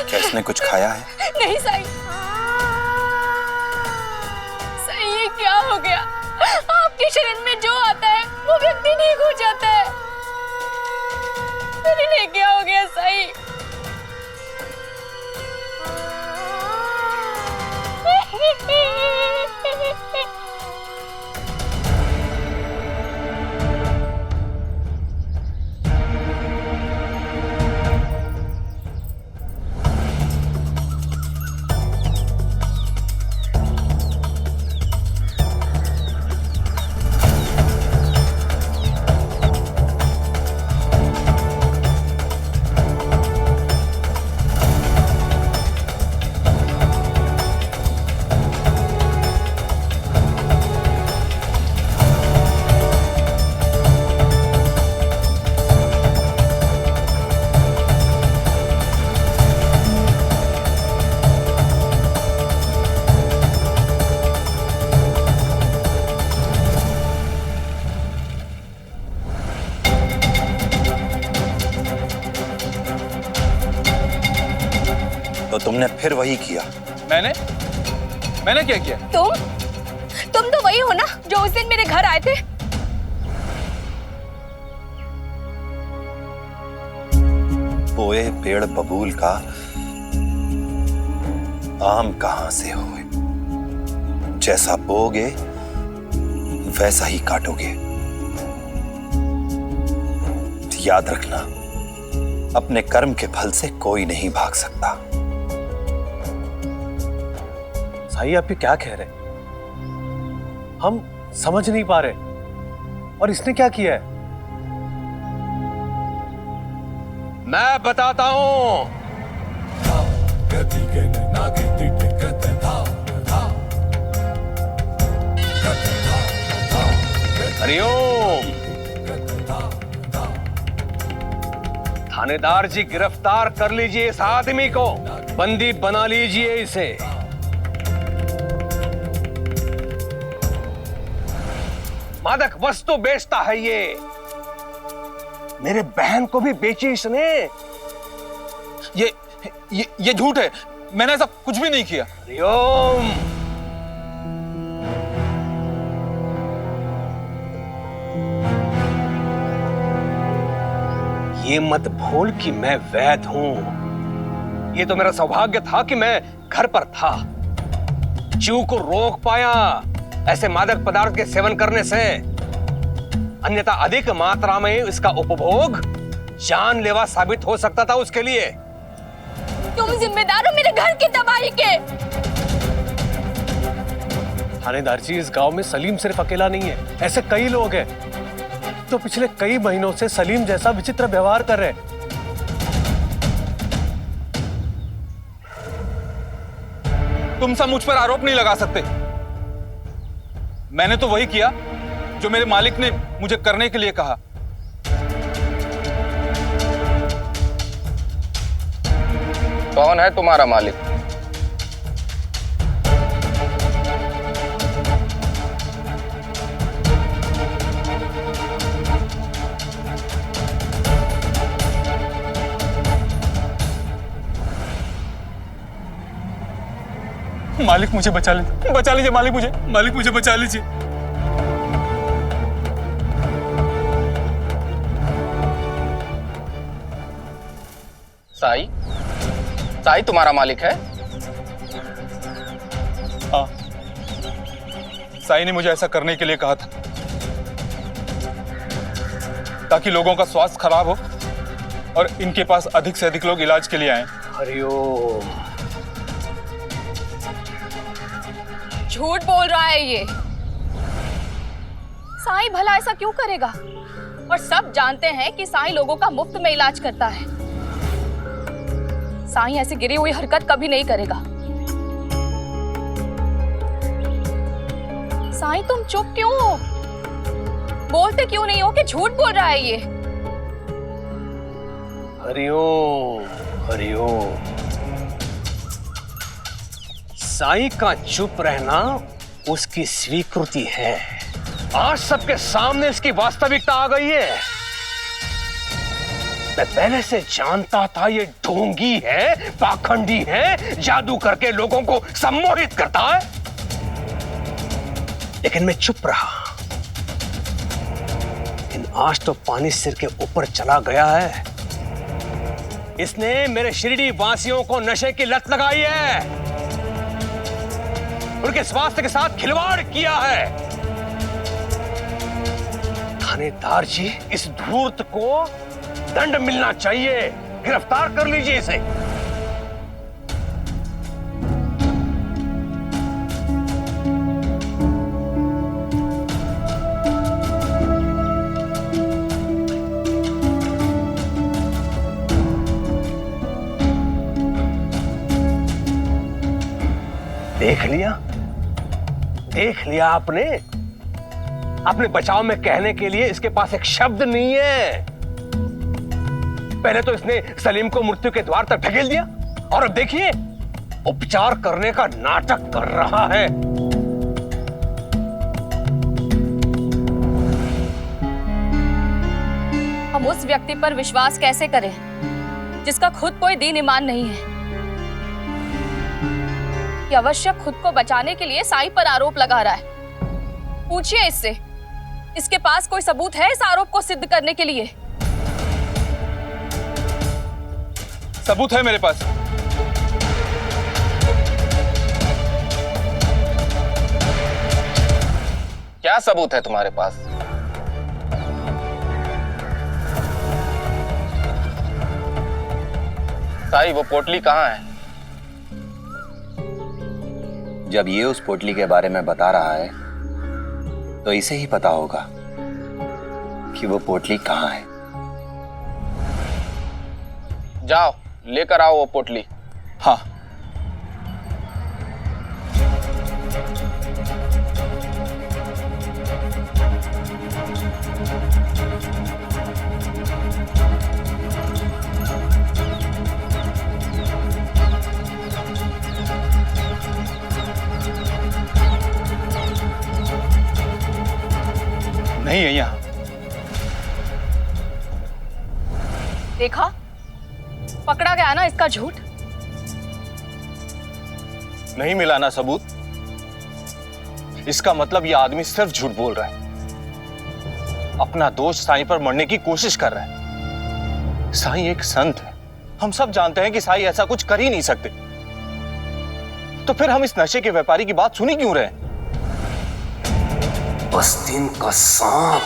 [SPEAKER 2] क्या इसने कुछ खाया है?
[SPEAKER 12] नहीं साईं, साईं ये क्या हो गया? आपके शरीर में जो आता है वो व्यक्ति ठीक हो जाता है। मेरे लिए क्या हो गया साईं?
[SPEAKER 2] तो तुमने फिर वही किया?
[SPEAKER 6] मैंने क्या किया?
[SPEAKER 12] तुम तो वही हो ना जो उस दिन मेरे घर आए थे।
[SPEAKER 2] बोए पेड़ बबूल का आम कहां से होए? जैसा बोगे वैसा ही काटोगे। याद रखना, अपने कर्म के फल से कोई नहीं भाग सकता।
[SPEAKER 4] साईं आप ये क्या कह रहे हैं? हम समझ नहीं पा रहे। और इसने क्या किया है?
[SPEAKER 1] मैं बताता हूं। हरिओम। थानेदार जी, गिरफ्तार कर लीजिए इस आदमी को, बंदी बना लीजिए इसे। मादक वस्तु बेचता है ये। मेरे बहन को भी बेची इसने।
[SPEAKER 9] ये झूठ है, मैंने ऐसा कुछ भी नहीं किया।
[SPEAKER 1] हरिओम। ये मत भूल कि मैं वैद हूं। ये तो मेरा सौभाग्य था कि मैं घर पर था, चू को रोक पाया ऐसे मादक पदार्थ के सेवन करने से। अन्यथा अधिक मात्रा में इसका उपभोग जानलेवा साबित हो सकता था उसके लिए।
[SPEAKER 12] तुम जिम्मेदार हो मेरे घर की तबाही के।
[SPEAKER 4] थानेदार जी, इस गांव में सलीम सिर्फ अकेला नहीं है, ऐसे कई लोग हैं तो पिछले कई महीनों से सलीम जैसा विचित्र व्यवहार कर रहे हैं।
[SPEAKER 9] तुम सब मुझ पर आरोप नहीं लगा सकते। मैंने तो वही किया जो मेरे मालिक ने मुझे करने के लिए कहा।
[SPEAKER 6] कौन है तुम्हारा मालिक?
[SPEAKER 9] मालिक मुझे बचा लीजिए मालिक मुझे बचा लीजिए।
[SPEAKER 6] साई तुम्हारा मालिक है?
[SPEAKER 9] हाँ, साई ने मुझे ऐसा करने के लिए कहा था ताकि लोगों का स्वास्थ्य खराब हो और इनके पास अधिक से अधिक लोग इलाज के लिए आए।
[SPEAKER 1] हरिओम।
[SPEAKER 12] झूठ बोल रहा है ये। साई भला ऐसा क्यों करेगा? और सब जानते हैं कि साई लोगों का मुफ्त में इलाज करता है। साई ऐसी गिरी हुई हरकत कभी नहीं करेगा। साई तुम चुप क्यों हो? बोलते क्यों नहीं हो कि झूठ बोल रहा है ये?
[SPEAKER 1] हरिओम हरिओम। साई का चुप रहना उसकी स्वीकृति है। आज सबके सामने इसकी वास्तविकता आ गई है। मैं पहले से जानता था ये ढोंगी है, पाखंडी है, जादू करके लोगों को सम्मोहित करता है, लेकिन मैं चुप रहा। लेकिन आज तो पानी सिर के ऊपर चला गया है। इसने मेरे शिरडी वासियों को नशे की लत लगाई है, उनके स्वास्थ्य के साथ खिलवाड़ किया है। थानेदार जी, इस धूर्त को दंड मिलना चाहिए। गिरफ्तार कर लीजिए इसे। देख लिया आपने? अपने बचाव में कहने के लिए इसके पास एक शब्द नहीं है। पहले तो इसने सलीम को मृत्यु के द्वार तक ढकेल दिया और अब देखिए उपचार करने का नाटक कर रहा है।
[SPEAKER 12] हम उस व्यक्ति पर विश्वास कैसे करें जिसका खुद कोई दीन ईमान नहीं है? ये अवश्य खुद को बचाने के लिए साई पर आरोप लगा रहा है। पूछिए इससे, इसके पास कोई सबूत है इस आरोप को सिद्ध करने के लिए?
[SPEAKER 9] सबूत है मेरे पास।
[SPEAKER 6] क्या सबूत है तुम्हारे पास? साई, वो पोटली कहाँ है?
[SPEAKER 2] जब ये उस पोटली के बारे में बता रहा है तो इसे ही पता होगा कि वो पोटली कहाँ है।
[SPEAKER 6] जाओ लेकर आओ वो पोटली।
[SPEAKER 2] हाँ।
[SPEAKER 6] नहीं है यहाँ।
[SPEAKER 12] देखा, पकड़ा गया ना इसका झूठ।
[SPEAKER 6] नहीं मिला ना सबूत, इसका मतलब ये आदमी सिर्फ झूठ बोल रहा है, अपना दोष साईं पर मरने की कोशिश कर रहा है। साईं एक संत है, हम सब जानते हैं कि साईं ऐसा कुछ कर ही नहीं सकते, तो फिर हम इस नशे के व्यापारी की बात सुनी क्यों रहे?
[SPEAKER 1] बस्तीन का सांप।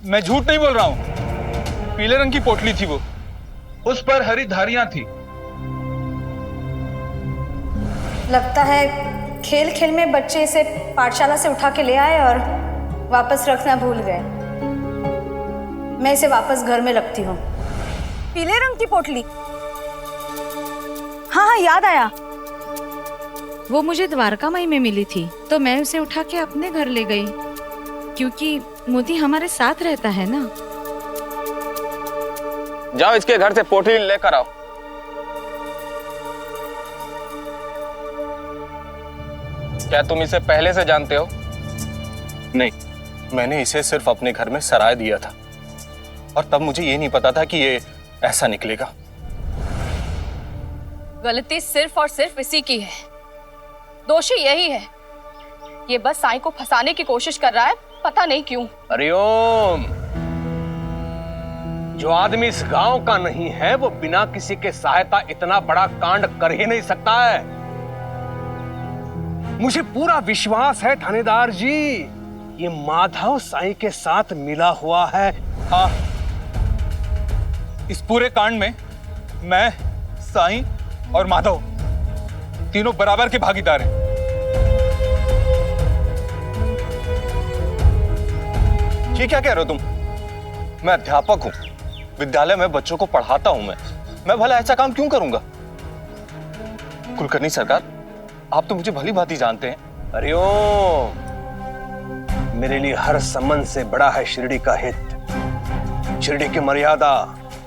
[SPEAKER 9] मैं झूठ नहीं बोल रहा हूं। पीले रंग की पोटली थी वो, उस पर हरी धारियां थी।
[SPEAKER 12] लगता है खेल खेल में बच्चे इसे पाठशाला से उठा के ले आए और वापस रखना भूल गए। मैं इसे वापस घर में रखती हूँ।
[SPEAKER 3] पीले रंग की पोटली? हाँ, याद आया। वो मुझे द्वारका माई में मिली थी, तो मैं उसे उठा के अपने घर ले गई, क्योंकि मोती हमारे साथ रहता है ना।
[SPEAKER 6] जाओ इसके घर से पोटली लेकर आओ। क्या तुम इसे पहले से जानते हो? नहीं, मैंने इसे सिर्फ अपने घर में सराय दिया था, और तब मुझे ये नहीं पता था कि ये ऐसा निकलेगा।
[SPEAKER 12] गलती सिर्फ और सिर्फ इसी की है, दोषी यही है। ये बस साईं को फंसाने की कोशिश कर रहा है, पता नहीं क्यों।
[SPEAKER 1] हरिओम। जो आदमी इस गांव का नहीं है वो बिना किसी के सहायता इतना बड़ा कांड कर ही नहीं सकता है। मुझे पूरा विश्वास है थानेदार जी, ये माधव साईं के साथ मिला हुआ है।
[SPEAKER 9] हाँ, इस पूरे कांड में मैं, साईं और माधव तीनों बराबर के भागीदार हैं।
[SPEAKER 6] ये क्या कह रहे हो तुम? मैं अध्यापक हूं, विद्यालय में बच्चों को पढ़ाता हूं। मैं भला ऐसा काम क्यों करूंगा? कुलकर्णी सरकार, आप तो मुझे भली भांति जानते हैं।
[SPEAKER 1] हरिओम। मेरे लिए हर संबंध से बड़ा है शिरडी का हित, शिरडी की मर्यादा,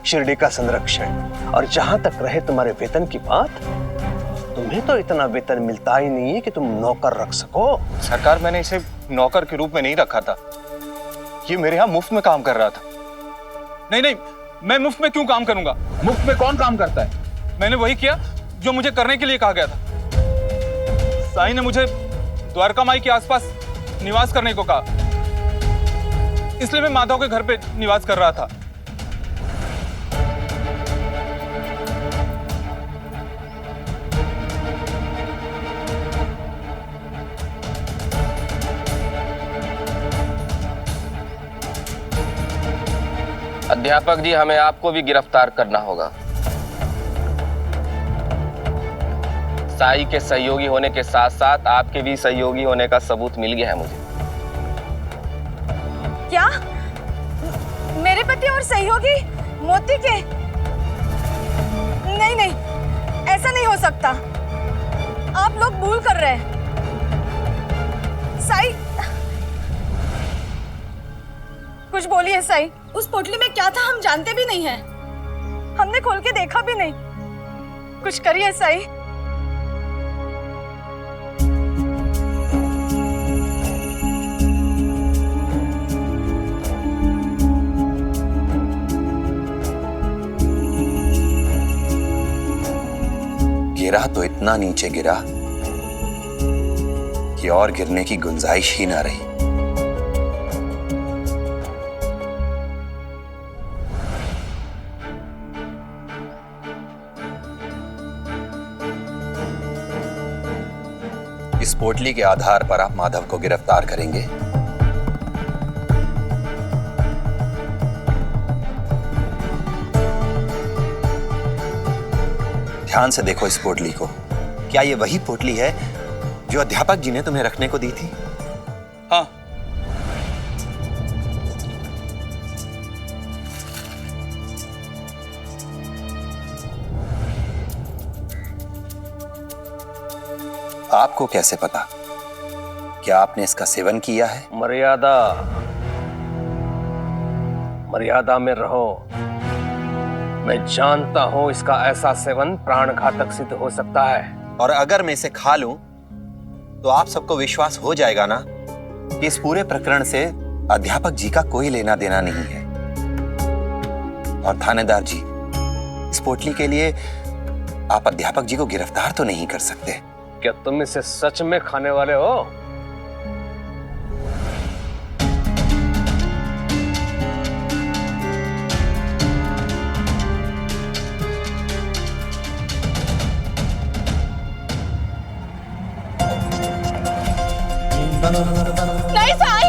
[SPEAKER 1] शिरडी का संरक्षण। और जहां तक रहे तुम्हारे वेतन की बात, तुम्हें तो इतना वेतन मिलता ही नहीं है कि तुम नौकर रख सको।
[SPEAKER 6] सरकार, मैंने इसे नौकर के रूप में नहीं रखा था, ये मेरे यहाँ मुफ्त में काम कर रहा था।
[SPEAKER 9] नहीं नहीं, मैं मुफ्त में क्यों काम करूंगा? मुफ्त में कौन काम करता है? मैंने वही किया जो मुझे करने के लिए कहा गया था। साईं ने मुझे द्वारका माई के आसपास निवास करने को कहा, इसलिए मैं माधव के घर पे निवास कर रहा था।
[SPEAKER 6] अध्यापक जी, हमें आपको भी गिरफ्तार करना होगा। साईं के सहयोगी होने के साथ साथ आपके भी सहयोगी होने का सबूत मिल गया है मुझे।
[SPEAKER 3] क्या? मेरे पति और सहयोगी मोती के? नहीं नहीं, ऐसा नहीं हो सकता। आप लोग भूल कर रहे हैं। साईं, कुछ बोलिए साईं। उस पोटली में क्या था हम जानते भी नहीं हैं। हमने खोल के देखा भी नहीं। कुछ करिए साईं।
[SPEAKER 2] गिरा तो इतना नीचे गिरा कि और गिरने की गुंजाइश ही ना रही। इस पोटली के आधार पर आप माधव को गिरफ्तार करेंगे। ध्यान से देखो इस पोटली को। क्या ये वही पोटली है जो अध्यापक जी ने तुम्हें रखने को दी थी?
[SPEAKER 6] हाँ।
[SPEAKER 2] आपको कैसे पता? क्या आपने इसका सेवन किया है?
[SPEAKER 1] मर्यादा में रहो। मैं जानता हूं इसका ऐसा सेवन प्राणघातक सिद्ध हो सकता है।
[SPEAKER 2] और अगर मैं इसे खा लूं तो आप सबको विश्वास हो जाएगा ना कि इस पूरे प्रकरण से अध्यापक जी का कोई लेना देना नहीं है। और थानेदार जी, इस पोटली के लिए आप अध्यापक जी को गिरफ्तार तो नहीं कर सकते।
[SPEAKER 1] क्या तुम इसे सच में खाने वाले हो?
[SPEAKER 12] नहीं साई।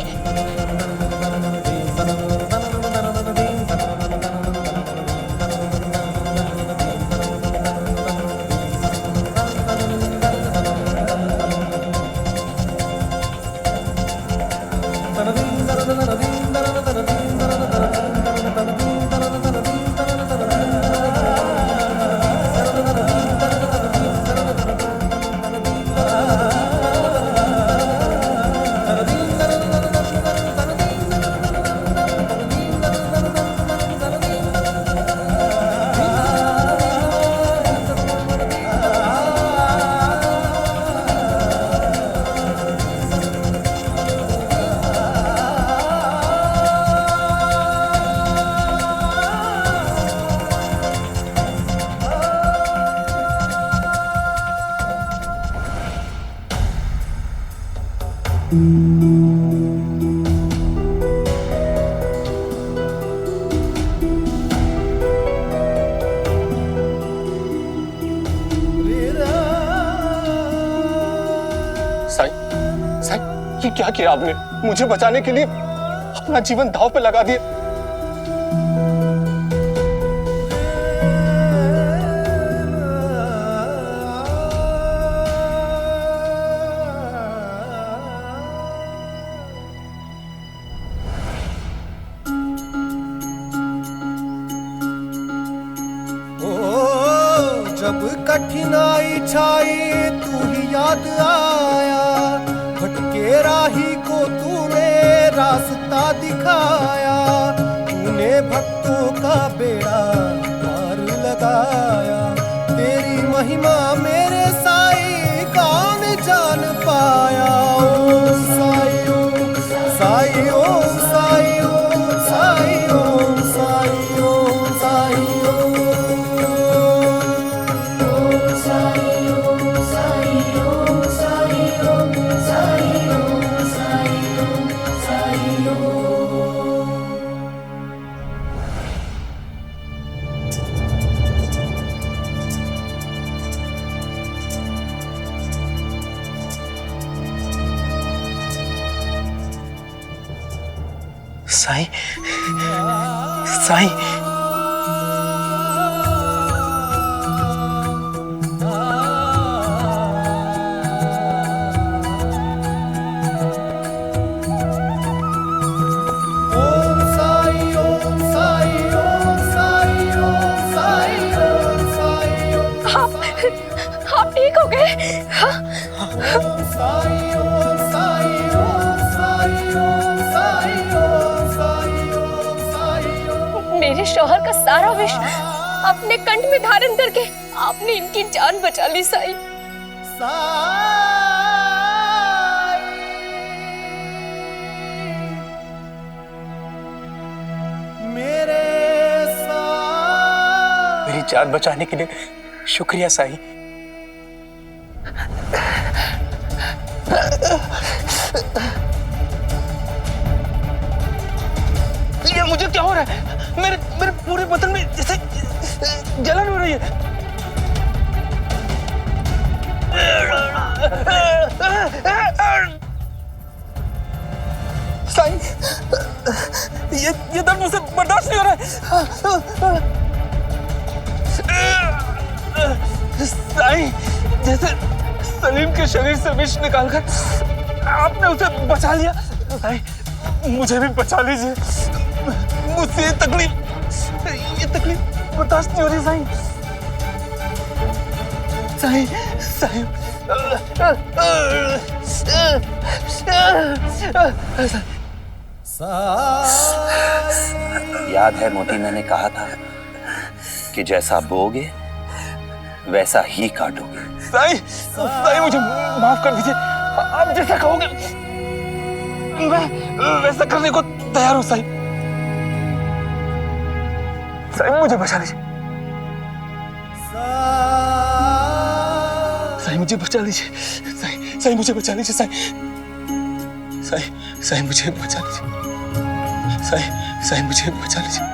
[SPEAKER 6] ये क्या किया आपने? मुझे बचाने के लिए अपना जीवन दांव पे लगा दिया।
[SPEAKER 11] जब कठिनाई छाई तू ही याद आया, भटके राही को तूने रास्ता दिखाया, तूने भक्तों का बेड़ा पार लगाया। तेरी महिमा मेरे साईं कौन जान पाया। ओम साई ओम साई ओम साई ओम साई ओम साई ओम साई
[SPEAKER 6] साईं, साईं,
[SPEAKER 12] आप ठीक हो गए? मेरे शौहर का सारा विष अपने कंठ में धारण करके आपने इनकी जान बचा ली साईं।
[SPEAKER 6] मेरी जान बचाने के लिए शुक्रिया साईं। ये मुझे क्या हो रहा है? मेरे पूरे बदन में जैसे जलन हो रही है। साईं, ये दर्द मुझसे बर्दाश्त नहीं हो रहा है। साईं, जैसे सलीम के शरीर से विष निकालकर आपने उसे बचा लिया। साईं, मुझे भी बचा लीजिए। मुझसे ये तकलीफ बर्दाश्त नहीं हो रही साईं। साईं,
[SPEAKER 2] याद है मोती, मैंने कहा था कि जैसा बोगे वैसा ही काटोगे।
[SPEAKER 6] साईं मुझे माफ कर दीजिए। आप जैसा कहोगे मैं वैसा करने को तैयार हूं साईं। साईं मुझे बचा लीजिए। साईं मुझे बचा लीजिए। साईं मुझे बचा लीजिए। साईं मुझे बचा लीजिए। साईं मुझे बचा लीजिए।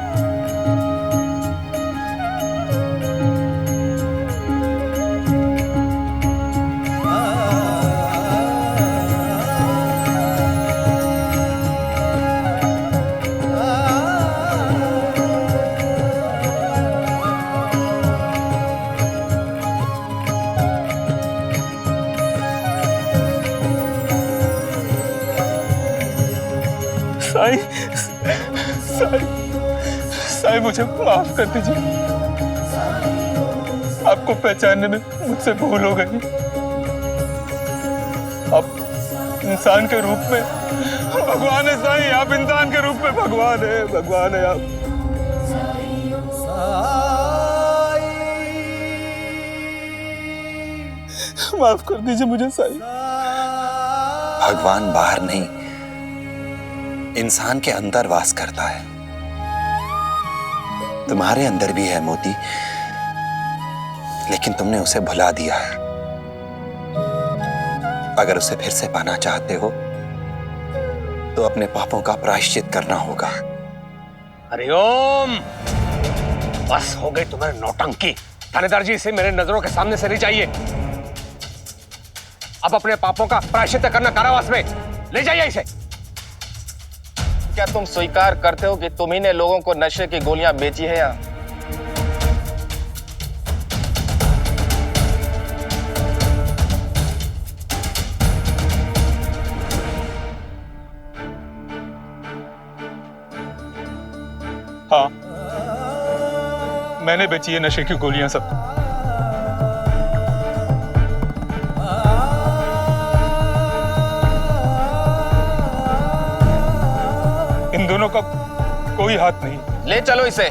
[SPEAKER 6] साईं मुझे माफ कर दीजिए। आपको पहचानने में मुझसे भूल हो गई। आप इंसान के रूप में भगवान है साईं। आप इंसान के रूप में भगवान है आप। माफ कर दीजिए मुझे साईं।
[SPEAKER 2] भगवान बाहर नहीं, इंसान के अंदर वास करता है। तुम्हारे अंदर भी है मोती, लेकिन तुमने उसे भुला दिया है। अगर उसे फिर से पाना चाहते हो तो अपने पापों का प्रायश्चित करना होगा।
[SPEAKER 1] हरिओम, बस हो गई तुम्हारी नौटंकी। थानेदार जी, इसे मेरे नजरों के सामने से ले जाइए। अब अपने पापों का प्रायश्चित करना कारावास में ले जाइए इसे।
[SPEAKER 16] क्या तुम स्वीकार करते हो कि तुम ही ने लोगों को नशे की गोलियां बेची है यहाँ?
[SPEAKER 6] हाँ, मैंने बेची है नशे की गोलियां सब। इन दोनों का कोई हाथ नहीं।
[SPEAKER 16] ले चलो इसे।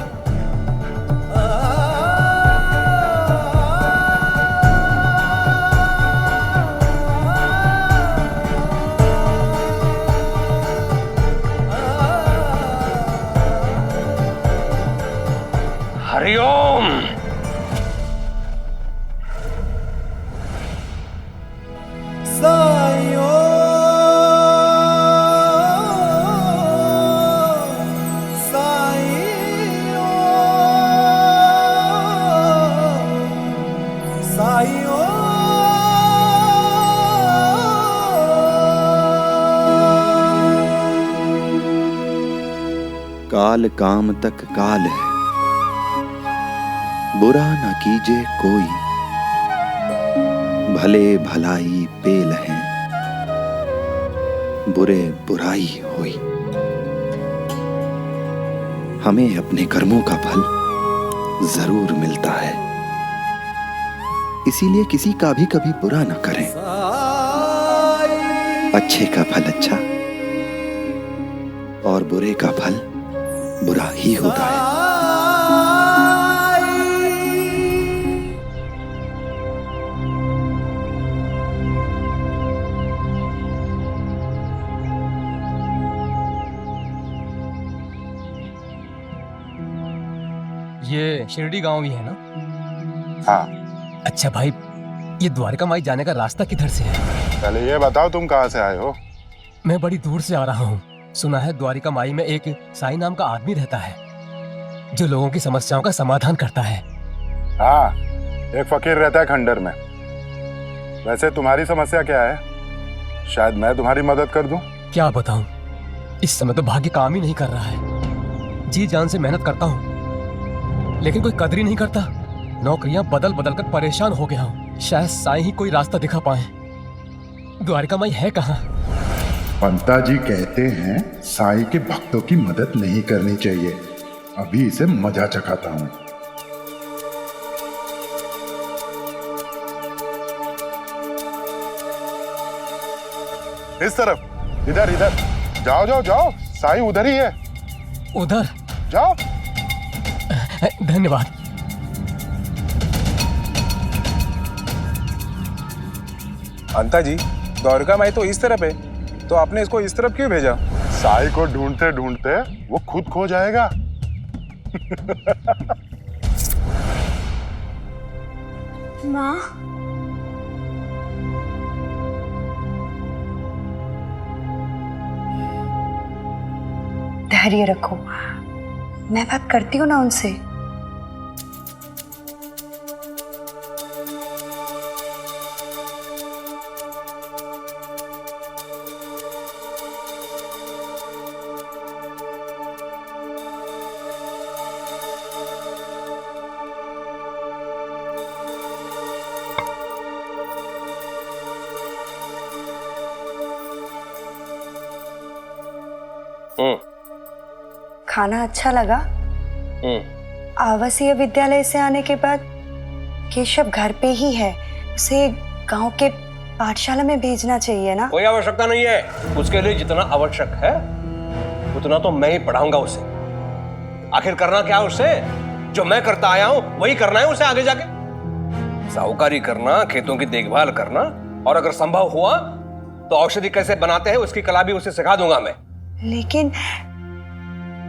[SPEAKER 1] हरिओम।
[SPEAKER 17] काल काम तक काल है, बुरा न कीजे कोई, भले भलाई पेल है, बुरे बुराई होई। हमें अपने कर्मों का फल जरूर मिलता है, इसीलिए किसी का भी कभी बुरा न करें। अच्छे का फल अच्छा और बुरे का फल बुरा ही होता है।
[SPEAKER 14] ये शिरडी गांव भी है ना?
[SPEAKER 10] हाँ।
[SPEAKER 14] अच्छा भाई, ये द्वारका माई जाने का रास्ता किधर से है?
[SPEAKER 10] पहले ये बताओ तुम कहाँ से आए हो?
[SPEAKER 14] मैं बड़ी दूर से आ रहा हूँ। सुना है द्वारिका माई में एक साईं नाम का आदमी रहता है जो लोगों की समस्याओं का समाधान करता है।
[SPEAKER 10] हाँ, एक फकीर रहता है खंडर में। वैसे तुम्हारी समस्या क्या है? शायद मैं तुम्हारी मदद कर दूं।
[SPEAKER 14] क्या बताऊं, इस समय तो भाग्य काम ही नहीं कर रहा है। जी जान से मेहनत करता हूँ लेकिन कोई कदर ही नहीं करता। नौकरियां बदल बदल कर परेशान हो गया हूँ। शायद साईं ही कोई रास्ता दिखा पाए। द्वारिका माई है कहाँ?
[SPEAKER 10] पंता जी कहते हैं साईं के भक्तों की मदद नहीं करनी चाहिए। अभी इसे मजा चखाता हूँ। इस तरफ, इधर इधर। जाओ जाओ जाओ, साईं उधर ही है।
[SPEAKER 14] उधर?
[SPEAKER 10] जाओ।
[SPEAKER 14] धन्यवाद।
[SPEAKER 15] अंता जी, द्वारका माई तो इस तरफ है, तो आपने इसको इस तरफ क्यों भेजा?
[SPEAKER 10] साईं को ढूंढते ढूंढते वो खुद खो जाएगा।
[SPEAKER 13] माँ, धैर्य रखो, मैं बात करती हूँ ना उनसे। खाना अच्छा लगा? आवासीय विद्यालय से आने के बाद केशव घर पे ही है, उसे गांव के पाठशाला में भेजना चाहिए ना?
[SPEAKER 1] कोई आवश्यकता नहीं है। उसके लिए जितना आवश्यक है उतना तो मैं ही पढ़ाऊंगा उसे। आखिर करना क्या है उससे? जो मैं करता आया हूं वही करना है उसे आगे जाके। साहूकारी करना, खेतों की देखभाल करना, और अगर संभव हुआ तो औषधि कैसे बनाते हैं उसकी कला भी उसे सिखा दूंगा मैं।
[SPEAKER 13] लेकिन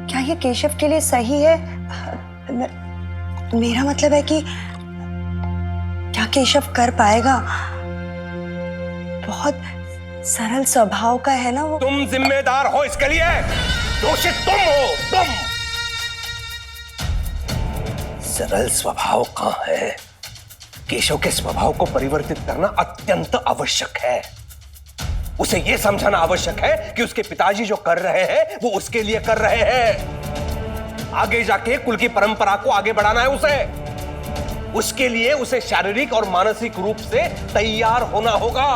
[SPEAKER 13] क्या ये केशव के लिए सही है? मेरा मतलब है कि क्या केशव कर पाएगा? बहुत सरल स्वभाव का है ना वो।
[SPEAKER 1] तुम जिम्मेदार हो इसके लिए, दोषी तुम हो। तुम सरल स्वभाव कहां है? केशव के स्वभाव को परिवर्तित करना अत्यंत आवश्यक है। उसे यह समझाना आवश्यक है कि उसके पिताजी जो कर रहे हैं वो उसके लिए कर रहे हैं। आगे जाके कुल की परंपरा को आगे बढ़ाना है उसे। उसके लिए उसे शारीरिक और मानसिक रूप से तैयार होना होगा।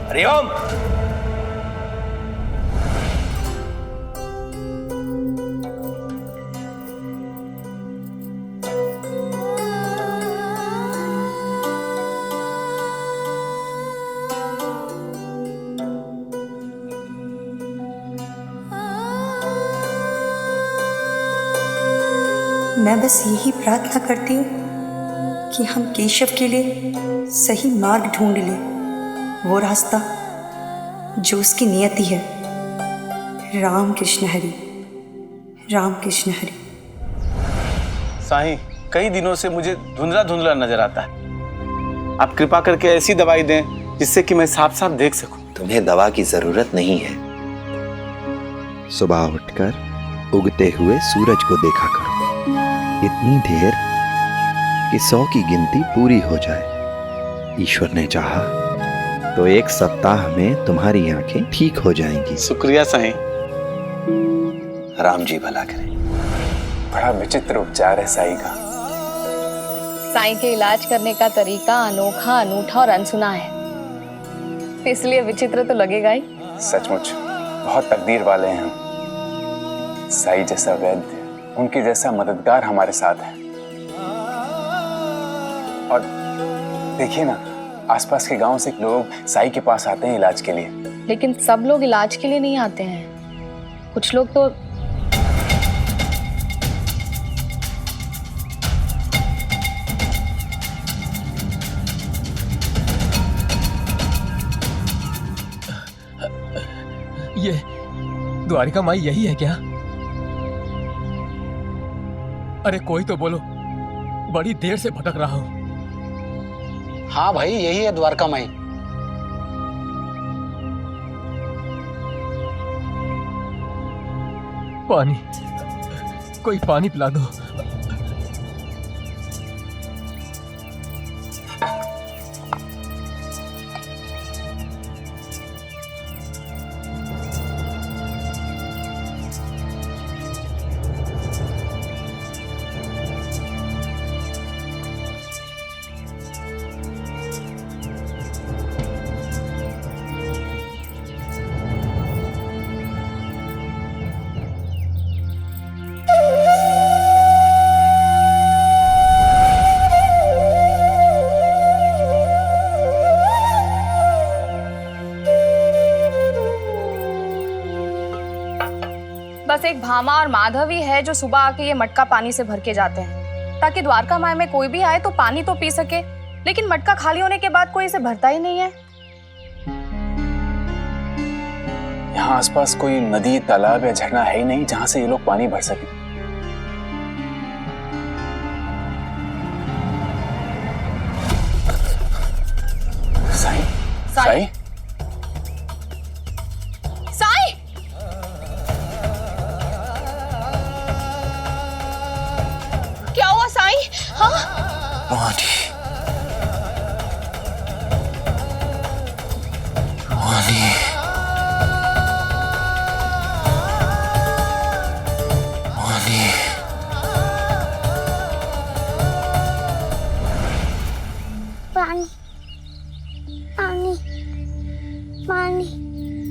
[SPEAKER 1] हरिओम।
[SPEAKER 13] मैं बस यही प्रार्थना करती हूँ कि हम केशव के लिए सही मार्ग ढूंढ लें, वो रास्ता जो उसकी नियति है। राम कृष्ण हरि, राम कृष्ण हरि।
[SPEAKER 6] साईं, कई दिनों से मुझे धुंधला धुंधला नजर आता है। आप कृपा करके ऐसी दवाई दें जिससे कि मैं साफ साफ देख सकूं।
[SPEAKER 17] तुम्हें दवा की जरूरत नहीं है। सुबह उठकर उगते हुए सूरज को देखा करो, इतनी देर कि 100 की गिनती पूरी हो जाए। ईश्वर ने चाहा तो 1 सप्ताह में तुम्हारी आंखें ठीक हो जाएंगी।
[SPEAKER 6] शुक्रिया साईं।
[SPEAKER 17] राम जी भला करें।
[SPEAKER 6] बड़ा विचित्र उपचार है साईं का।
[SPEAKER 12] साईं के इलाज करने का तरीका अनोखा, अनूठा और अनसुना है, इसलिए विचित्र तो लगेगा ही।
[SPEAKER 18] सचमुच बहुत तकदीर वाले हैं हम। साईं जैसा वैद्य, उनके जैसा मददगार हमारे साथ है। और देखिए ना, आसपास के गांव से लोग साईं के पास आते हैं इलाज के लिए।
[SPEAKER 12] लेकिन सब लोग इलाज के लिए नहीं आते हैं। कुछ लोग तो
[SPEAKER 14] ये द्वारिका माई यही है क्या? अरे कोई तो बोलो, बड़ी देर से भटक रहा हूं।
[SPEAKER 19] हाँ भाई, यही है द्वारका माई।
[SPEAKER 14] पानी, कोई पानी पिला दो।
[SPEAKER 12] बस एक भामा और माधव ही है जो सुबह आके ये मटका पानी से भर के जाते हैं, ताकि द्वारका माई में कोई भी आए तो पानी तो पी सके। लेकिन मटका खाली होने के बाद कोई इसे भरता ही नहीं है।
[SPEAKER 18] यहाँ आसपास कोई नदी, तालाब या झरना है ही नहीं जहां से ये लोग पानी भर सके। साई, साई,
[SPEAKER 12] साई, क्या हुआ साई? हाँ?
[SPEAKER 2] मोहनी, मोहनी, मोहनी,
[SPEAKER 8] पानी पानी पानी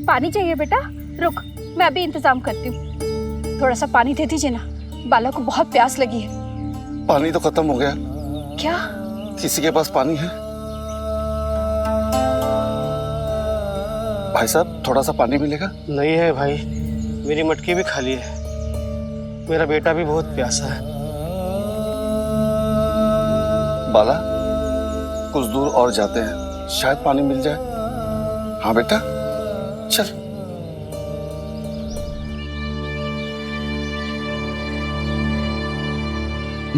[SPEAKER 20] पानी चाहिए बेटा? रुक, मैं अभी इंतजाम करती हूँ। थोड़ा सा पानी दे दीजिए ना, बाला को बहुत प्यास लगी है।
[SPEAKER 21] पानी तो खत्म हो गया।
[SPEAKER 20] क्या?
[SPEAKER 21] किसी के पास पानी है? भाई साहब, थोड़ा सा पानी मिलेगा?
[SPEAKER 11] नहीं है भाई, मेरी मटकी भी खाली है। मेरा बेटा भी बहुत प्यासा है।
[SPEAKER 21] बाला, कुछ दूर और जाते हैं, शायद पानी मिल जाए। हाँ बेटा, चल।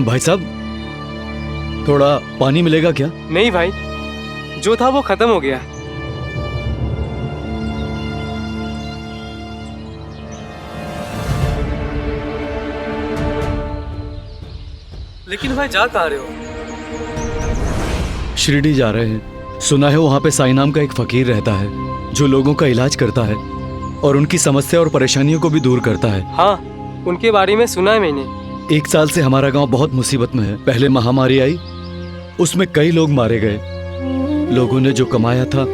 [SPEAKER 22] भाई साहब, थोड़ा पानी मिलेगा क्या?
[SPEAKER 23] नहीं भाई, जो था वो खत्म हो गया। लेकिन भाई जा कहाँ रहे हो?
[SPEAKER 22] शिरडी जा रहे हैं। सुना है वहाँ पे साईं नाम का एक फकीर रहता है जो लोगों का इलाज करता है और उनकी समस्या और परेशानियों को भी दूर करता है।
[SPEAKER 23] हाँ, उनके बारे में सुना है मैंने।
[SPEAKER 22] 1 साल से हमारा गांव बहुत मुसीबत में है। पहले महामारी आई, उसमें कई लोग मारे गए। लोगों ने जो कमाया था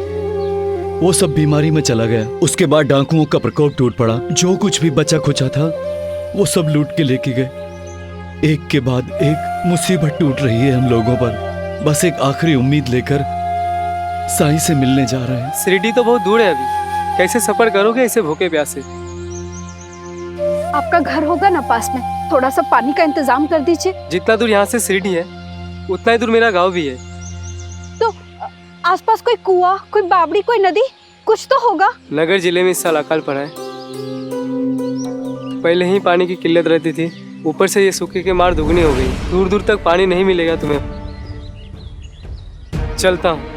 [SPEAKER 22] वो सब बीमारी में चला गया। उसके बाद डाकुओं का प्रकोप टूट पड़ा। जो कुछ भी बचा खुचा था वो सब लूट के लेके गए। एक के बाद एक मुसीबत टूट रही है हम लोगों पर। बस एक आखिरी उम्मीद लेकर साईं से मिलने जा रहे हैं।
[SPEAKER 23] शिरडी तो बहुत दूर है अभी, कैसे सफर करोगे ऐसे भूखे प्यासे?
[SPEAKER 20] आपका घर होगा ना पास में, थोड़ा सा पानी का इंतजाम कर दीजिए।
[SPEAKER 23] जितना दूर यहाँ से शिरडी है उतना ही दूर मेरा गांव भी है।
[SPEAKER 20] तो आसपास कोई कुआं, कोई बावड़ी, कोई नदी, कुछ तो होगा।
[SPEAKER 23] नगर जिले में इस साल अकाल पड़ा है। पहले ही पानी की किल्लत रहती थी, ऊपर से ये सूखे के मार दुगनी हो गई। दूर दूर तक पानी नहीं मिलेगा तुम्हें। चलता हूँ।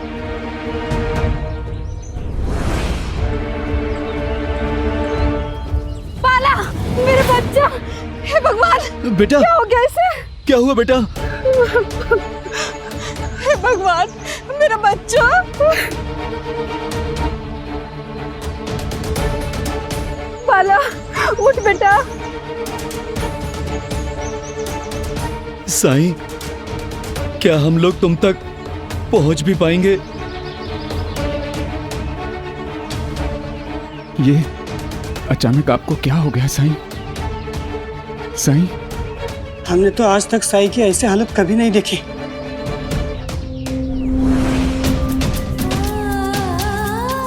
[SPEAKER 20] बाला, मेरे बच्चा, हे भगवान,
[SPEAKER 22] बेटा,
[SPEAKER 20] क्या हो गया इसे?
[SPEAKER 22] क्या हुआ बेटा?
[SPEAKER 20] हे भगवान, मेरा बच्चा। बाला, उठ बेटा।
[SPEAKER 22] साईं, क्या हम लोग तुम तक पहुंच भी पाएंगे?
[SPEAKER 15] ये अचानक आपको क्या हो गया साईं? साईं,
[SPEAKER 11] हमने तो आज तक साई की ऐसे हालत कभी नहीं देखी।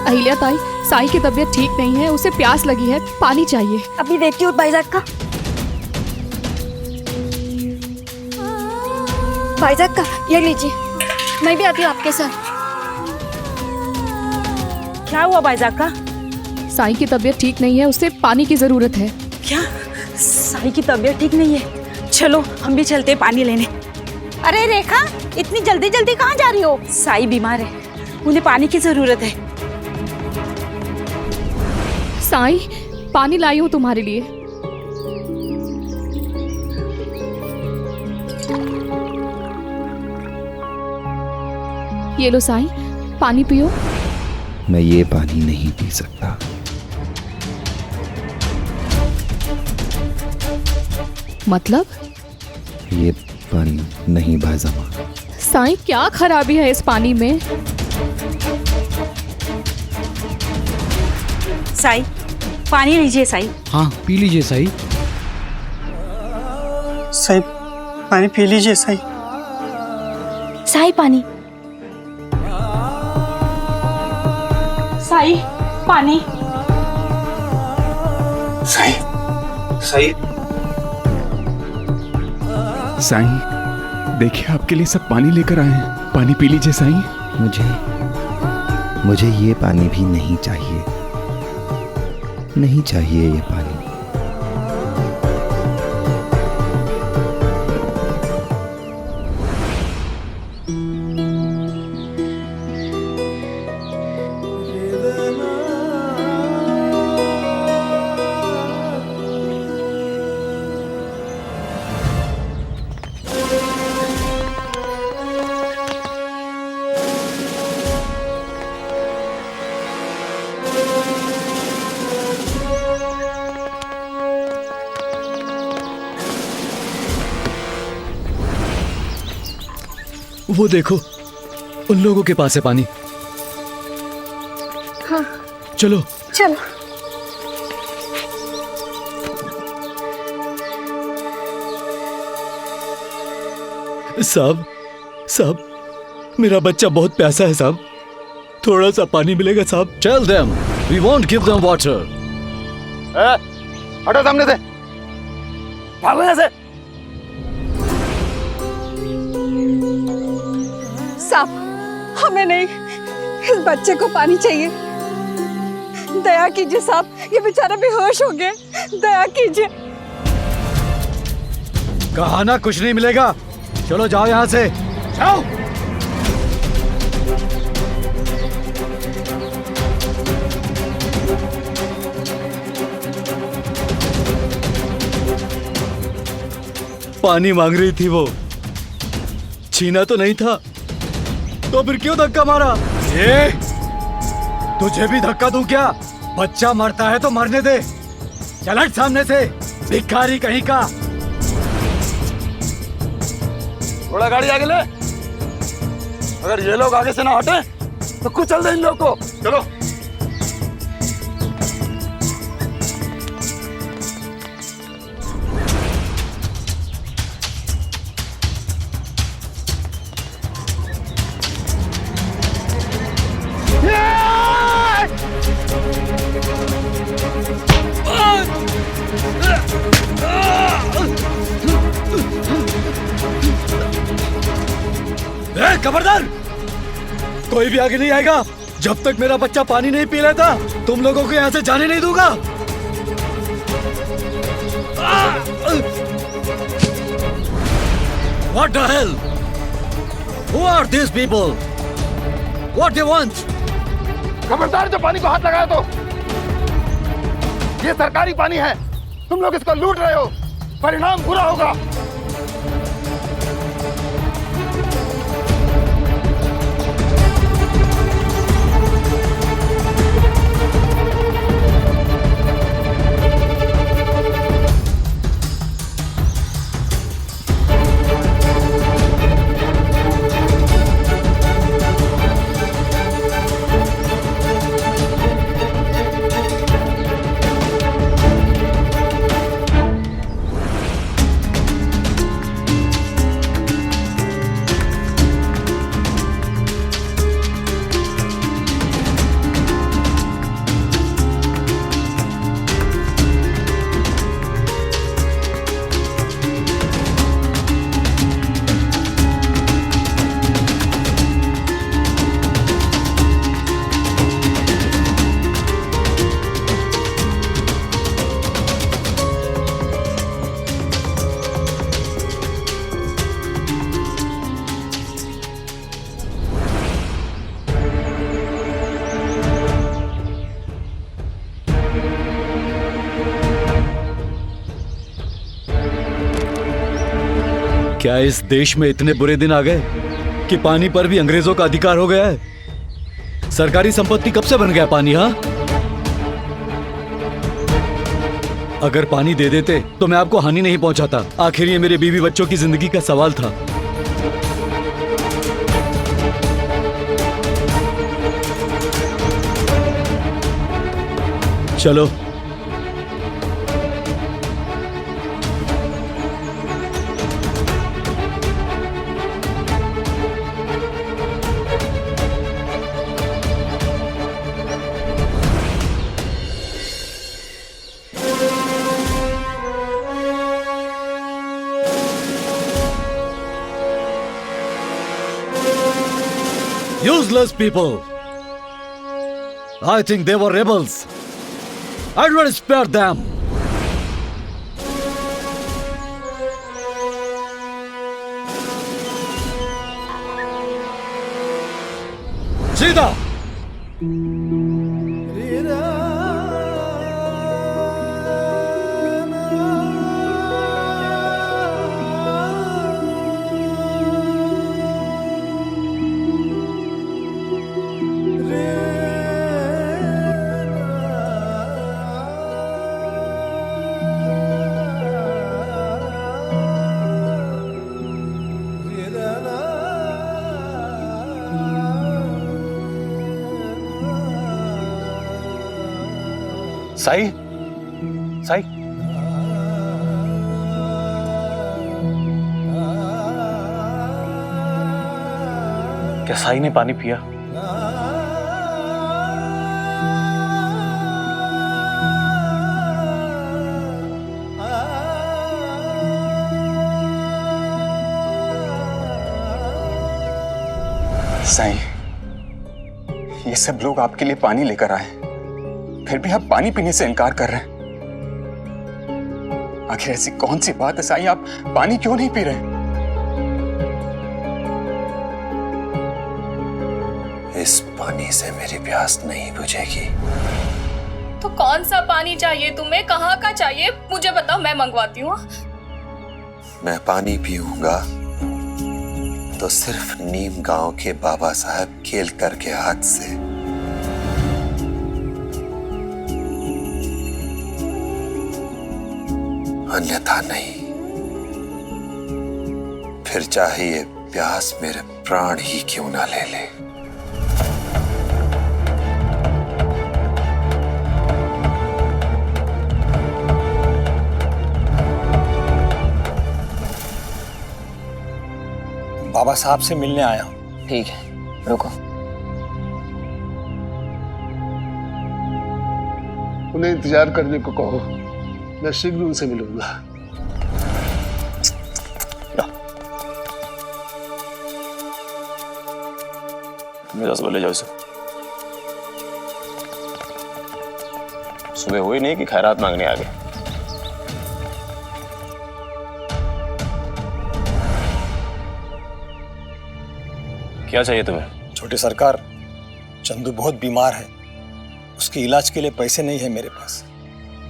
[SPEAKER 24] अहिल्या ताई, साई की तबीयत ठीक नहीं है, उसे प्यास लगी है, पानी चाहिए।
[SPEAKER 13] अभी देखती हूँ भाईजान का। भाईजान का, ये लीजिए। मैं भी आती हूँ आपके साथ।
[SPEAKER 24] क्या हुआ भाईजान का? साई की तबीयत ठीक नहीं है, उसे पानी की जरूरत है।
[SPEAKER 13] क्या? साई की तबीयत ठीक नहीं है? चलो हम भी चलते पानी लेने।
[SPEAKER 20] अरे रेखा, इतनी जल्दी जल्दी कहाँ जा रही हो?
[SPEAKER 13] साई बीमार है, उन्हें पानी की जरूरत है।
[SPEAKER 24] साई, पानी लाई हूँ तुम्हारे लिए। ये लो साई, पानी पियो।
[SPEAKER 17] मैं ये पानी नहीं पी सकता।
[SPEAKER 24] मतलब?
[SPEAKER 17] ये पानी नहीं भाईजामा।
[SPEAKER 24] साई, क्या खराबी है इस पानी में?
[SPEAKER 13] साई, पानी लीजिए साई।
[SPEAKER 9] हाँ, पी लीजिए साई।
[SPEAKER 11] साई, पानी पी लीजिए साई।
[SPEAKER 13] साई, पानी। साई, पानी।
[SPEAKER 21] साई, सही।
[SPEAKER 3] साईं, देखिए आपके लिए सब पानी लेकर आए हैं, पानी पी लीजिए साईं।
[SPEAKER 17] मुझे ये पानी भी नहीं चाहिए, नहीं चाहिए ये पानी।
[SPEAKER 22] वो देखो, उन लोगों के पास है पानी।
[SPEAKER 20] हाँ
[SPEAKER 22] चलो
[SPEAKER 20] चलो।
[SPEAKER 22] साहब, साहब, मेरा बच्चा बहुत प्यासा है साहब, थोड़ा सा पानी मिलेगा साहब? Tell them, we won't give them water.
[SPEAKER 21] हटो सामने से, भागो यहाँ से।
[SPEAKER 20] साहब, हमें नहीं, इस बच्चे को पानी चाहिए। दया कीजिए साहब, ये बेचारा बेहोश हो गया, दया कीजिए।
[SPEAKER 22] कहा ना कुछ नहीं मिलेगा, चलो जाओ यहाँ से, जाओ। पानी मांग रही थी वो, छीना तो नहीं था, तो फिर क्यों धक्का मारा? ये तुझे भी धक्का दूं क्या? बच्चा मरता है तो मरने दे, चल हट सामने से, भिखारी कहीं का।
[SPEAKER 21] थोड़ा गाड़ी आगे ले, अगर ये लोग आगे से ना हटे तो कुचल दे इन लोग को। चलो।
[SPEAKER 22] खबरदार, कोई भी आगे नहीं आएगा जब तक मेरा बच्चा पानी नहीं पी लेता। तुम लोगों को यहाँ से जाने नहीं दूंगा। What the hell? Who are these people? What they want?
[SPEAKER 21] खबरदार, जो पानी को हाथ लगाया तो ये सरकारी पानी है, तुम लोग इसको लूट रहे हो, परिणाम बुरा होगा।
[SPEAKER 22] क्या इस देश में इतने बुरे दिन आ गए कि पानी पर भी अंग्रेजों का अधिकार हो गया है? सरकारी संपत्ति कब से बन गया पानी? हाँ, अगर पानी दे देते तो मैं आपको हानि नहीं पहुंचाता। आखिर ये मेरे बीवी बच्चों की जिंदगी का सवाल था। चलो Useless people. I think they were rebels. I will spare them. सीधा
[SPEAKER 6] साई, साई, क्या साई ने पानी पिया?
[SPEAKER 18] साईं, ये सब लोग आपके लिए पानी लेकर आए, फिर भी आप पानी पीने से इनकार कर रहे हैं। आखिर ऐसी कौन सी बात है साईं, आप पानी क्यों नहीं पी रहे?
[SPEAKER 2] इस पानी से मेरी प्यास नहीं बुझेगी।
[SPEAKER 12] तो कौन सा पानी चाहिए तुम्हें, कहाँ का चाहिए, मुझे बताओ, मैं मंगवाती हूँ।
[SPEAKER 2] मैं पानी पीऊंगा तो सिर्फ नीम गांव के बाबा साहब केलकर के हाथ से। अन्यथा नहीं। फिर चाहे ये प्यास मेरे प्राण ही क्यों ना ले ले।
[SPEAKER 4] बाबा साहब से मिलने आया हूं।
[SPEAKER 11] ठीक है, रुको।
[SPEAKER 21] उन्हें इंतजार करने को कहो, मैं शीघ्र उनसे मिलूंगा।
[SPEAKER 6] मेरा सब ले जाओ इसे। सुबह हुई नहीं कि खैरात मांगने आ गए। क्या चाहिए तुम्हें?
[SPEAKER 4] छोटे सरकार, चंदू बहुत बीमार है, उसके इलाज के लिए पैसे नहीं है मेरे पास,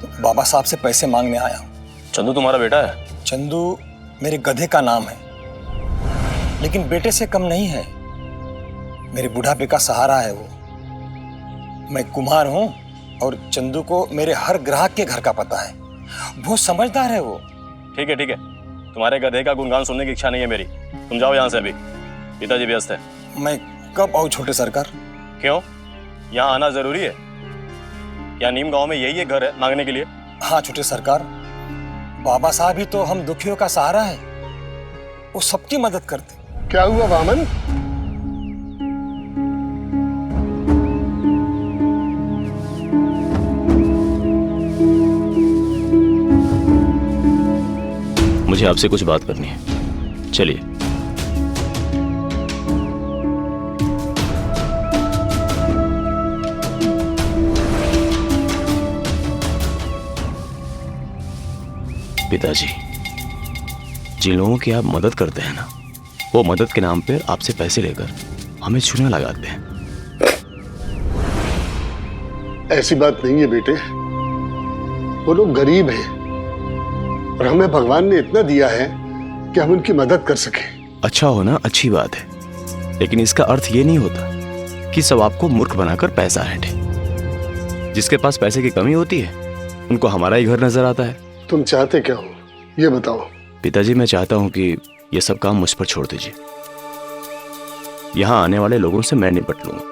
[SPEAKER 4] तो बाबा साहब से पैसे मांगने आया हूँ।
[SPEAKER 6] चंदू तुम्हारा बेटा है?
[SPEAKER 4] चंदू मेरे गधे का नाम है, लेकिन बेटे से कम नहीं है। मेरे बुढ़ापे का सहारा है वो। मैं कुम्हार हूँ और चंदू को मेरे हर ग्राहक के घर का पता है। बहुत समझदार है वो।
[SPEAKER 6] ठीक है, ठीक है, तुम्हारे गधे का गुणगान सुनने की इच्छा नहीं है मेरी। तुम जाओ यहाँ से अभी, पिताजी व्यस्त है।
[SPEAKER 4] मैं कब आऊँ छोटे सरकार?
[SPEAKER 6] क्यों, यहाँ आना जरूरी है? क्या नीम गांव में यही है घर है मांगने के लिए?
[SPEAKER 4] हाँ छोटे सरकार, बाबा साहब ही तो हम दुखियों का सहारा है, वो सबकी मदद करते।
[SPEAKER 21] क्या हुआ वामन?
[SPEAKER 6] मुझे आपसे कुछ बात करनी है, चलिए। पिताजी, जिन लोगों की आप मदद करते हैं ना, वो मदद के नाम पर आपसे पैसे लेकर हमें चूना लगाते हैं।
[SPEAKER 21] ऐसी बात नहीं है बेटे, वो लोग गरीब हैं और हमें भगवान ने इतना दिया है कि हम उनकी मदद कर सके।
[SPEAKER 6] अच्छा होना अच्छी बात है, लेकिन इसका अर्थ ये नहीं होता कि सब आपको मूर्ख बनाकर पैसा ऐंठे। जिसके पास पैसे की कमी होती है, उनको हमारा ही घर नजर आता है।
[SPEAKER 21] तुम चाहते क्या हो, ये बताओ।
[SPEAKER 6] पिताजी, मैं चाहता हूं कि ये सब काम मुझ पर छोड़ दीजिए। यहां आने वाले लोगों से मैं निपट लूंगा।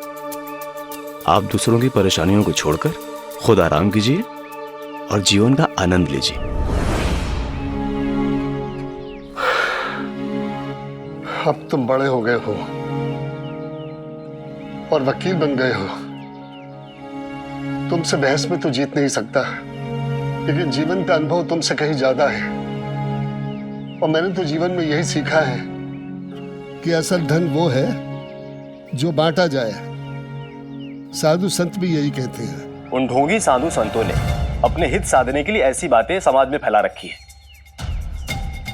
[SPEAKER 6] आप दूसरों की परेशानियों को छोड़कर खुद आराम कीजिए और जीवन का आनंद लीजिए।
[SPEAKER 21] अब तुम बड़े हो गए हो और वकील बन गए हो। तुमसे बहस में तो जीत नहीं सकता, लेकिन जीवन का अनुभव तुमसे कहीं ज्यादा है। और मैंने तो जीवन में यही सीखा है कि असल धन वो है जो बांटा जाए। साधु संत भी यही कहते हैं।
[SPEAKER 6] उन ढोंगी साधु संतों ने अपने हित साधने के लिए ऐसी बातें समाज में फैला रखी है।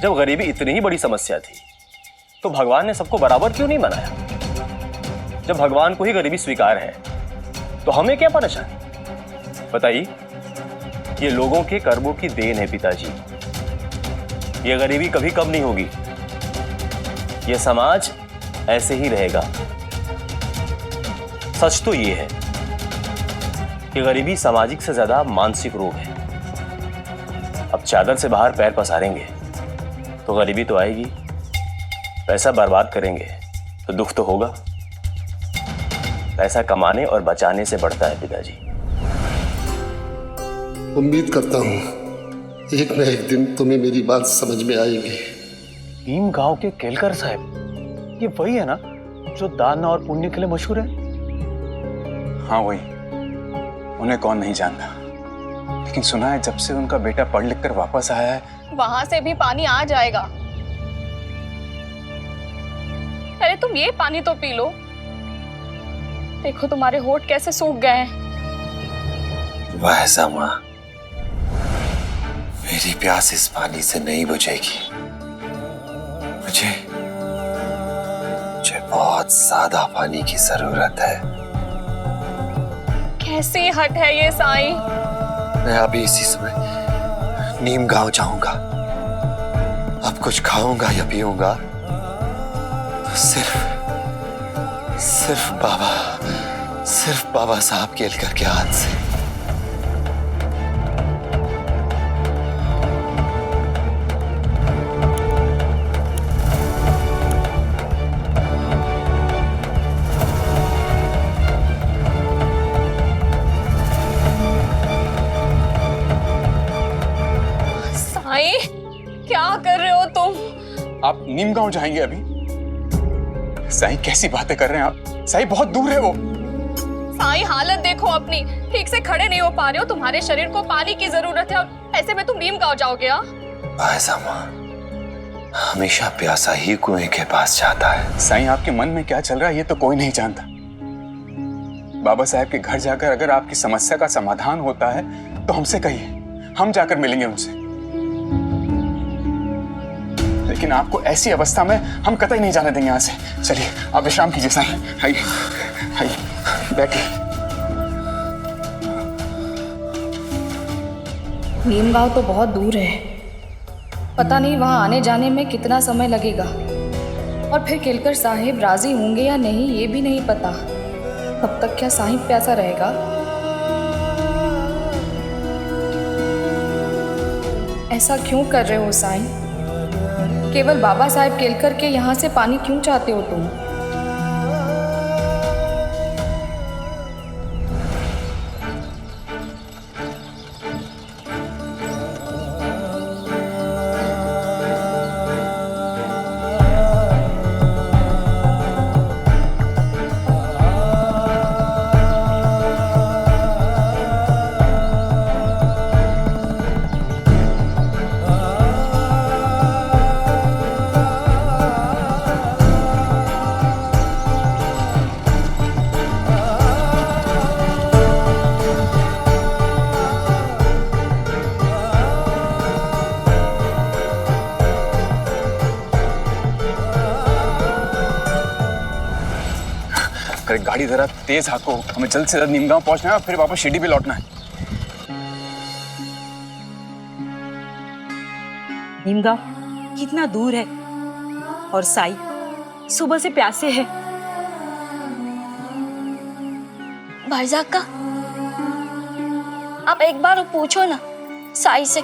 [SPEAKER 6] जब गरीबी इतनी ही बड़ी समस्या थी तो भगवान ने सबको बराबर क्यों नहीं बनाया? जब भगवान को ही गरीबी स्वीकार है तो हमें क्या परेशानी? बताइए, ये लोगों के कर्मों की देन है पिताजी। ये गरीबी कभी कम नहीं होगी। ये समाज ऐसे ही रहेगा। सच तो ये है कि गरीबी सामाजिक से ज्यादा मानसिक रोग है। अब चादर से बाहर पैर पसारेंगे तो गरीबी तो आएगी, पैसा बर्बाद करेंगे तो दुख तो होगा। पैसा कमाने और बचाने से बढ़ता है पिताजी।
[SPEAKER 21] उम्मीद करता हूँ एक न एक दिन तुम्हें मेरी बात समझ में आएगी।
[SPEAKER 6] भीम गांव के केलकर साहब, ये वही है ना जो दान और पुण्य के लिए मशहूर है?
[SPEAKER 18] हाँ वही। उन्हें कौन नहीं जानता, लेकिन सुना है जब से उनका बेटा पढ़ लिख कर वापस आया है
[SPEAKER 24] वहां से भी पानी आ जाएगा। अरे तुम ये पानी तो पी लो, देखो तुम्हारे होंठ कैसे सूख गए हैं।
[SPEAKER 2] वाह सामा, मेरी प्यास इस पानी से नहीं बुझेगी। मुझे बहुत ज्यादा पानी की जरूरत है।
[SPEAKER 24] कैसी हट है ये साईं?
[SPEAKER 2] मैं अभी इसी समय नीम गांव जाऊंगा। अब कुछ खाऊंगा या पीऊंगा तो सिर्फ बाबा साहब केलकर के हाथ से।
[SPEAKER 24] क्या कर रहे हो तुम?
[SPEAKER 18] आप नीम गांव जाएंगे अभी? साईं कैसी बातें कर रहे हैं आप? साईं बहुत दूर है वो।
[SPEAKER 24] साईं हालत देखो अपनी, ठीक से खड़े नहीं हो पा रहे हो। तुम्हारे शरीर को पानी की जरूरत है और ऐसे में तुम नीम गांव जाओगे?
[SPEAKER 2] हमेशा प्यासा ही कुएं के पास जाता है।
[SPEAKER 18] साईं आपके मन में क्या चल रहा है ये तो कोई नहीं जानता। बाबा साहब के घर जाकर अगर आपकी समस्या का समाधान होता है तो हमसे कहिए, हम जाकर मिलेंगे उनसे। लेकिन आपको ऐसी अवस्था में हम कतई नहीं जाने देंगे यहाँ से। चलिए आप विश्राम कीजिए साईं। आइए आइए बैठिए।
[SPEAKER 24] नीम गांव तो बहुत दूर है, पता नहीं वहां आने जाने में कितना समय लगेगा। और फिर केलकर साहिब राजी होंगे या नहीं ये भी नहीं पता। कब तक क्या साहिब प्यासा रहेगा? ऐसा क्यों कर रहे हो साईं? केवल बाबा साहब केलकर के यहाँ से पानी क्यों चाहते हो तुम?
[SPEAKER 18] अरे गाड़ी जरा तेज हाको, हमें जल्द से जल्द नीम गांव पहुंचना है और फिर वापस शिरडी पे लौटना है।
[SPEAKER 5] नीम गांव कितना दूर है और साई सुबह से प्यासे है।
[SPEAKER 8] भाईजान का आप एक बार पूछो ना साई से,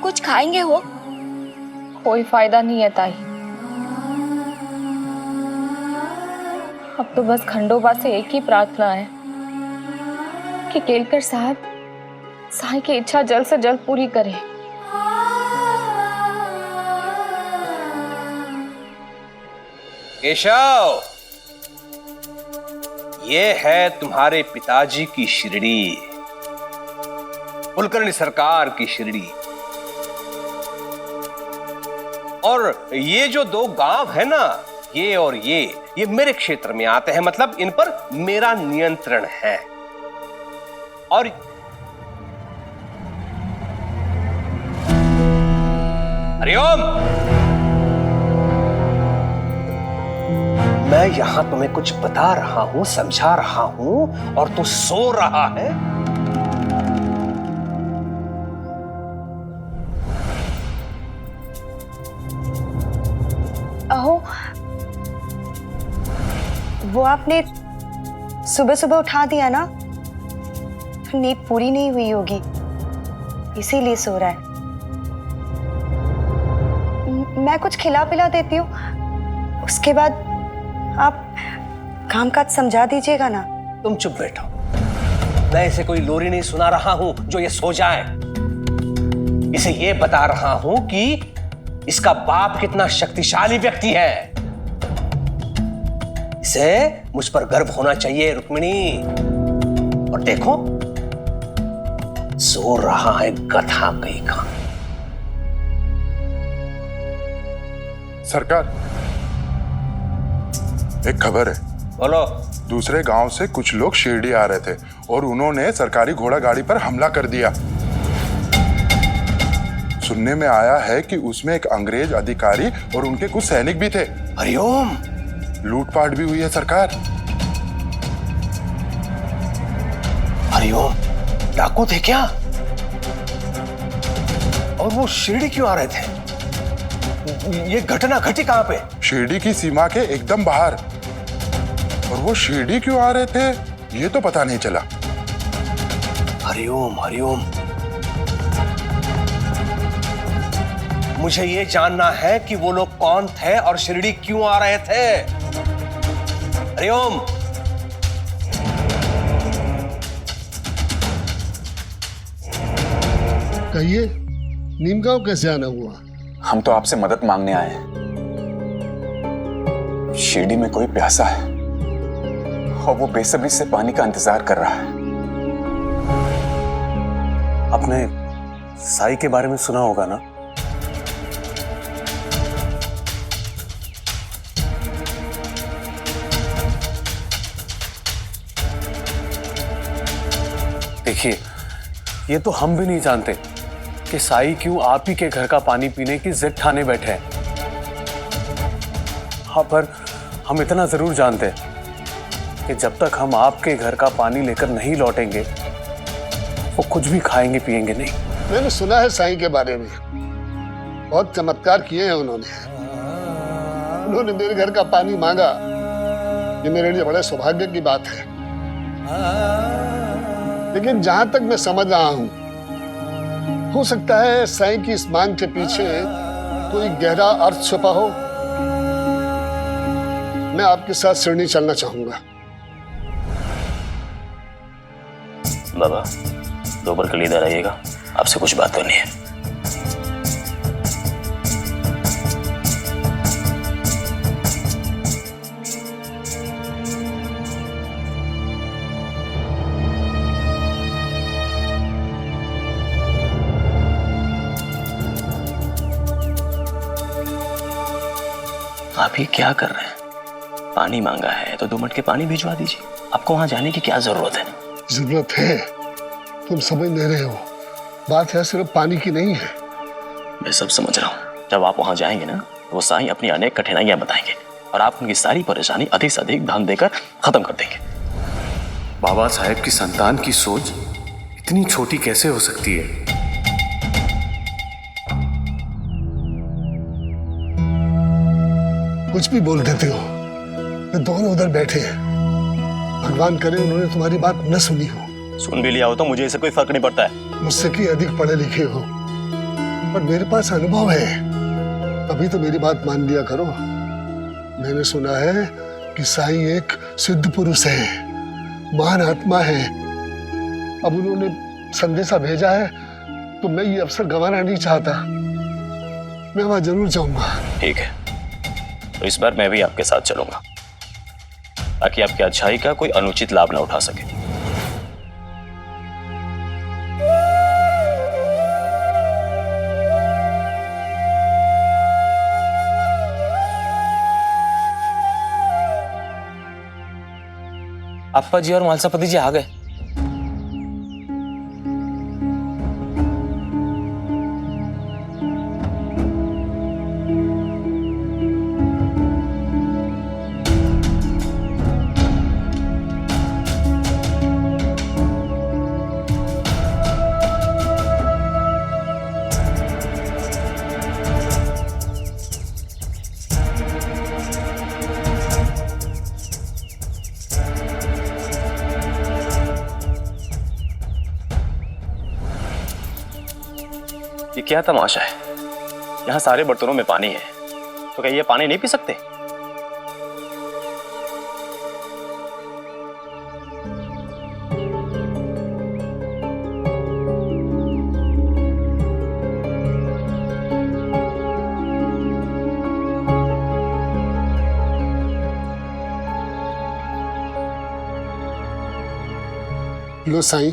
[SPEAKER 8] कुछ खाएंगे हो?
[SPEAKER 24] कोई फायदा नहीं है ताई। अब तो बस खंडोबा से एक ही प्रार्थना है कि केलकर साहब साईं की इच्छा जल्द से जल्द पूरी करे।
[SPEAKER 1] केशव, ये है तुम्हारे पिताजी की शिरडी, कुलकर्णी सरकार की शिरडी। और ये जो दो गांव है ना, ये और ये मेरे क्षेत्र में आते हैं, मतलब इन पर मेरा नियंत्रण है। और हरिओम, मैं यहां तुम्हें कुछ बता रहा हूं, समझा रहा हूं, और तू सो रहा है।
[SPEAKER 7] अहो, वो आपने सुबह सुबह उठा दिया ना, तो नींद पूरी नहीं हुई होगी, इसीलिए सो रहा है। मैं कुछ खिला पिला देती हूँ, उसके बाद आप काम काज समझा दीजिएगा ना।
[SPEAKER 1] तुम चुप बैठो, मैं इसे कोई लोरी नहीं सुना रहा हूं जो ये सो जाए। इसे ये बता रहा हूं कि इसका बाप कितना शक्तिशाली व्यक्ति है। इसे मुझ पर गर्व होना चाहिए रुक्मिणी। और देखो, सो रहा है गधा कहीं का।
[SPEAKER 10] सरकार, एक खबर है।
[SPEAKER 1] बोलो।
[SPEAKER 10] दूसरे गांव से कुछ लोग शिरडी आ रहे थे और उन्होंने सरकारी घोड़ा गाड़ी पर हमला कर दिया। सुनने में आया है कि उसमें एक अंग्रेज अधिकारी और उनके कुछ सैनिक भी थे।
[SPEAKER 1] हरिओम,
[SPEAKER 10] लूटपाट भी हुई है सरकार।
[SPEAKER 1] हरिओम, डाकू थे क्या? और वो शिरडी क्यों आ रहे थे? ये घटना घटी कहां पे?
[SPEAKER 10] शिरडी की सीमा के एकदम बाहर। और वो शिरडी क्यों आ रहे थे ये तो पता नहीं चला।
[SPEAKER 1] हरिओम, हरिओम, मुझे ये जानना है कि वो लोग कौन थे और शिरडी क्यों आ रहे थे। हरिओम।
[SPEAKER 21] कहिए, नीमगांव कैसे आना हुआ?
[SPEAKER 18] हम तो आपसे मदद मांगने आए हैं। शिरडी में कोई प्यासा है और वो बेसब्री से पानी का इंतजार कर रहा है।
[SPEAKER 6] आपने साई के बारे में सुना होगा ना? देखिए, ये तो हम भी नहीं जानते कि साई क्यों आप ही के घर का पानी पीने की जिद ठाने बैठे हैं। हाँ, पर हम इतना जरूर जानते हैं कि जब तक हम आपके घर का पानी लेकर नहीं लौटेंगे, वो कुछ भी खाएंगे पिएंगे नहीं।
[SPEAKER 21] मैंने सुना है साईं के बारे में, बहुत चमत्कार किए हैं उन्होंने मेरे घर का पानी मांगा। ये मेरे लिए बड़े सौभाग्य की बात है। लेकिन जहां तक मैं समझ रहा हूं, हो सकता है साईं की इस मांग के पीछे कोई गहरा अर्थ छुपा हो। मैं आपके साथ शिरडी चलना चाहूंगा।
[SPEAKER 16] बाबा, दोपहर के लिए इधर आइएगा, आपसे कुछ बात करनी है। आप ये क्या कर रहे हैं? पानी मांगा है तो 2 मटके पानी भिजवा दीजिए। आपको वहां जाने की क्या जरूरत है?
[SPEAKER 21] जरूरत है, तुम समझ नहीं रहे हो। बात है सिर्फ पानी की नहीं है।
[SPEAKER 16] मैं सब समझ रहा हूँ। जब आप वहां जाएंगे ना, तो वो साईं अपनी अनेक कठिनाइयां बताएंगे और आप उनकी सारी परेशानी अधिक से अधिक धन देकर खत्म कर देंगे।
[SPEAKER 6] बाबा साहेब की संतान की सोच इतनी छोटी कैसे हो सकती है?
[SPEAKER 21] कुछ भी बोल देते हो। वे दोनों उधर बैठे हैं। भगवान करे उन्होंने तुम्हारी बात न सुनी हो।
[SPEAKER 16] सुन भी लिया हो तो मुझे इससे कोई फर्क नहीं पड़ता है।
[SPEAKER 21] मुझसे की अधिक पढ़े लिखे हो, पर मेरे पास अनुभव है, अभी तो मेरी बात मान लिया करो। मैंने सुना है कि साईं एक सिद्ध पुरुष है, महान आत्मा है। अब उन्होंने संदेशा भेजा है तो मैं ये अवसर गंवाना नहीं चाहता। मैं वहां जरूर जाऊंगा।
[SPEAKER 16] ठीक है, तो इस बार मैं भी आपके साथ चलूंगा, ताकि आपकी अच्छाई का कोई अनुचित लाभ ना उठा सके।
[SPEAKER 4] अप्पा जी और मालसापति जी आ गए।
[SPEAKER 16] ये क्या तमाशा है? यहाँ सारे बर्तनों में पानी है, तो क्या ये पानी नहीं पी सकते?
[SPEAKER 21] लो साईं,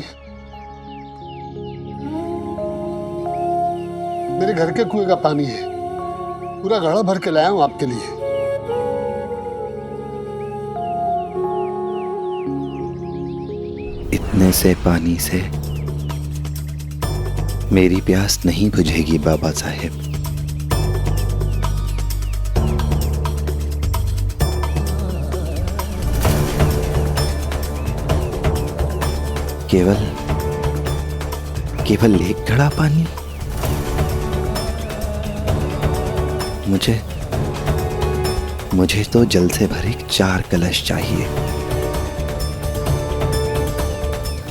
[SPEAKER 21] मेरे घर के कुएं का पानी है, पूरा घड़ा भर के लाया हूं आपके लिए।
[SPEAKER 17] इतने से पानी से मेरी प्यास नहीं बुझेगी बाबा साहेब। केवल एक घड़ा पानी? मुझे तो जल से भरे 4 कलश चाहिए।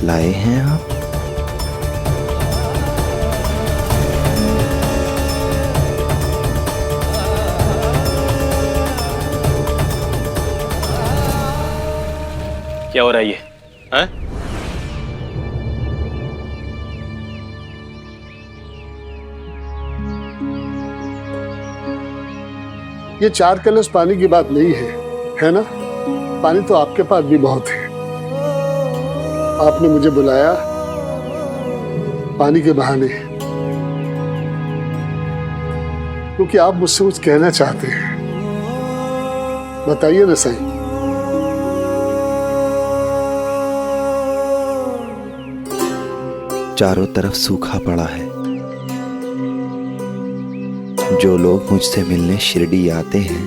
[SPEAKER 17] लाए हैं आप?
[SPEAKER 16] क्या हो रहा है ये? हैं?
[SPEAKER 21] ये 4 कलश पानी की बात नहीं है ना? पानी तो आपके पास भी बहुत है। आपने मुझे बुलाया पानी के बहाने, क्योंकि आप मुझसे कुछ कहना चाहते हैं। बताइए ना साईं।
[SPEAKER 17] चारों तरफ सूखा पड़ा है। जो लोग मुझसे मिलने शिरडी आते हैं,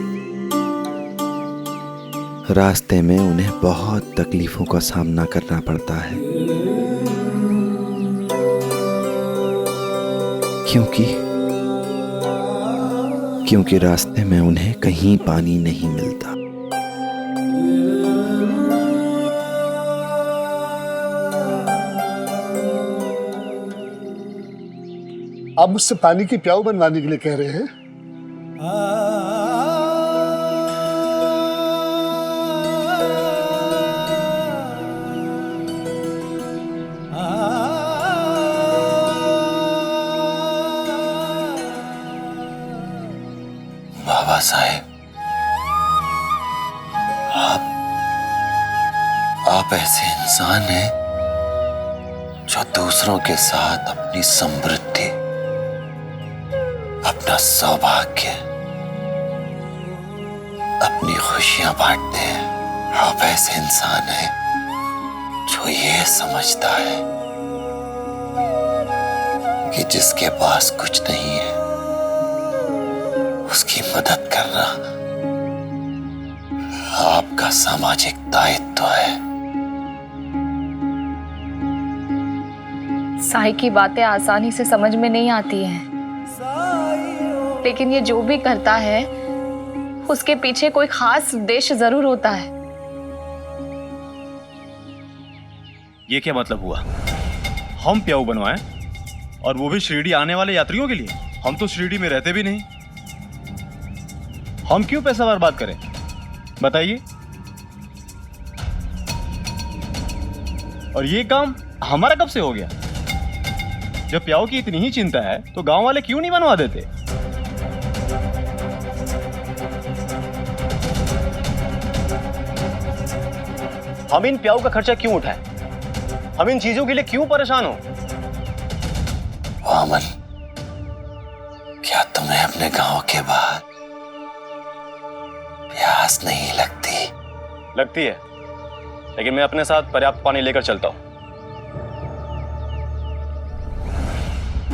[SPEAKER 17] रास्ते में उन्हें बहुत तकलीफों का सामना करना पड़ता है, क्योंकि रास्ते में उन्हें कहीं पानी नहीं मिलता।
[SPEAKER 21] आप मुझसे पानी की प्याऊ बनवाने के लिए कह रहे हैं?
[SPEAKER 2] बाबा साहेब, आप ऐसे इंसान हैं जो दूसरों के साथ अपनी समृद्धि, अपना सौभाग्य, अपनी खुशियां बांटते हैं। आप ऐसे इंसान हैं जो ये समझता है कि जिसके पास कुछ नहीं है उसकी मदद करना आपका सामाजिक दायित्व है।
[SPEAKER 24] साई की बातें आसानी से समझ में नहीं आती हैं, लेकिन ये जो भी करता है उसके पीछे कोई खास उद्देश्य जरूर होता है।
[SPEAKER 14] ये क्या मतलब हुआ? हम प्याऊ बनवाएं और वो भी शिरडी आने वाले यात्रियों के लिए? हम तो शिरडी में रहते भी नहीं, हम क्यों पैसा बर्बाद करें? बताइए। और ये काम हमारा कब से हो गया? जब प्याऊ की इतनी ही चिंता है तो गांव वाले क्यों नहीं बनवा देते? हम इन प्याऊ का खर्चा क्यों उठाएं? हम इन चीजों के लिए क्यों परेशान हो?
[SPEAKER 2] वामन, क्या तुम्हें अपने गांव के बाद प्यास नहीं लगती?
[SPEAKER 14] लगती है,
[SPEAKER 6] लेकिन मैं अपने साथ पर्याप्त पानी लेकर चलता हूँ।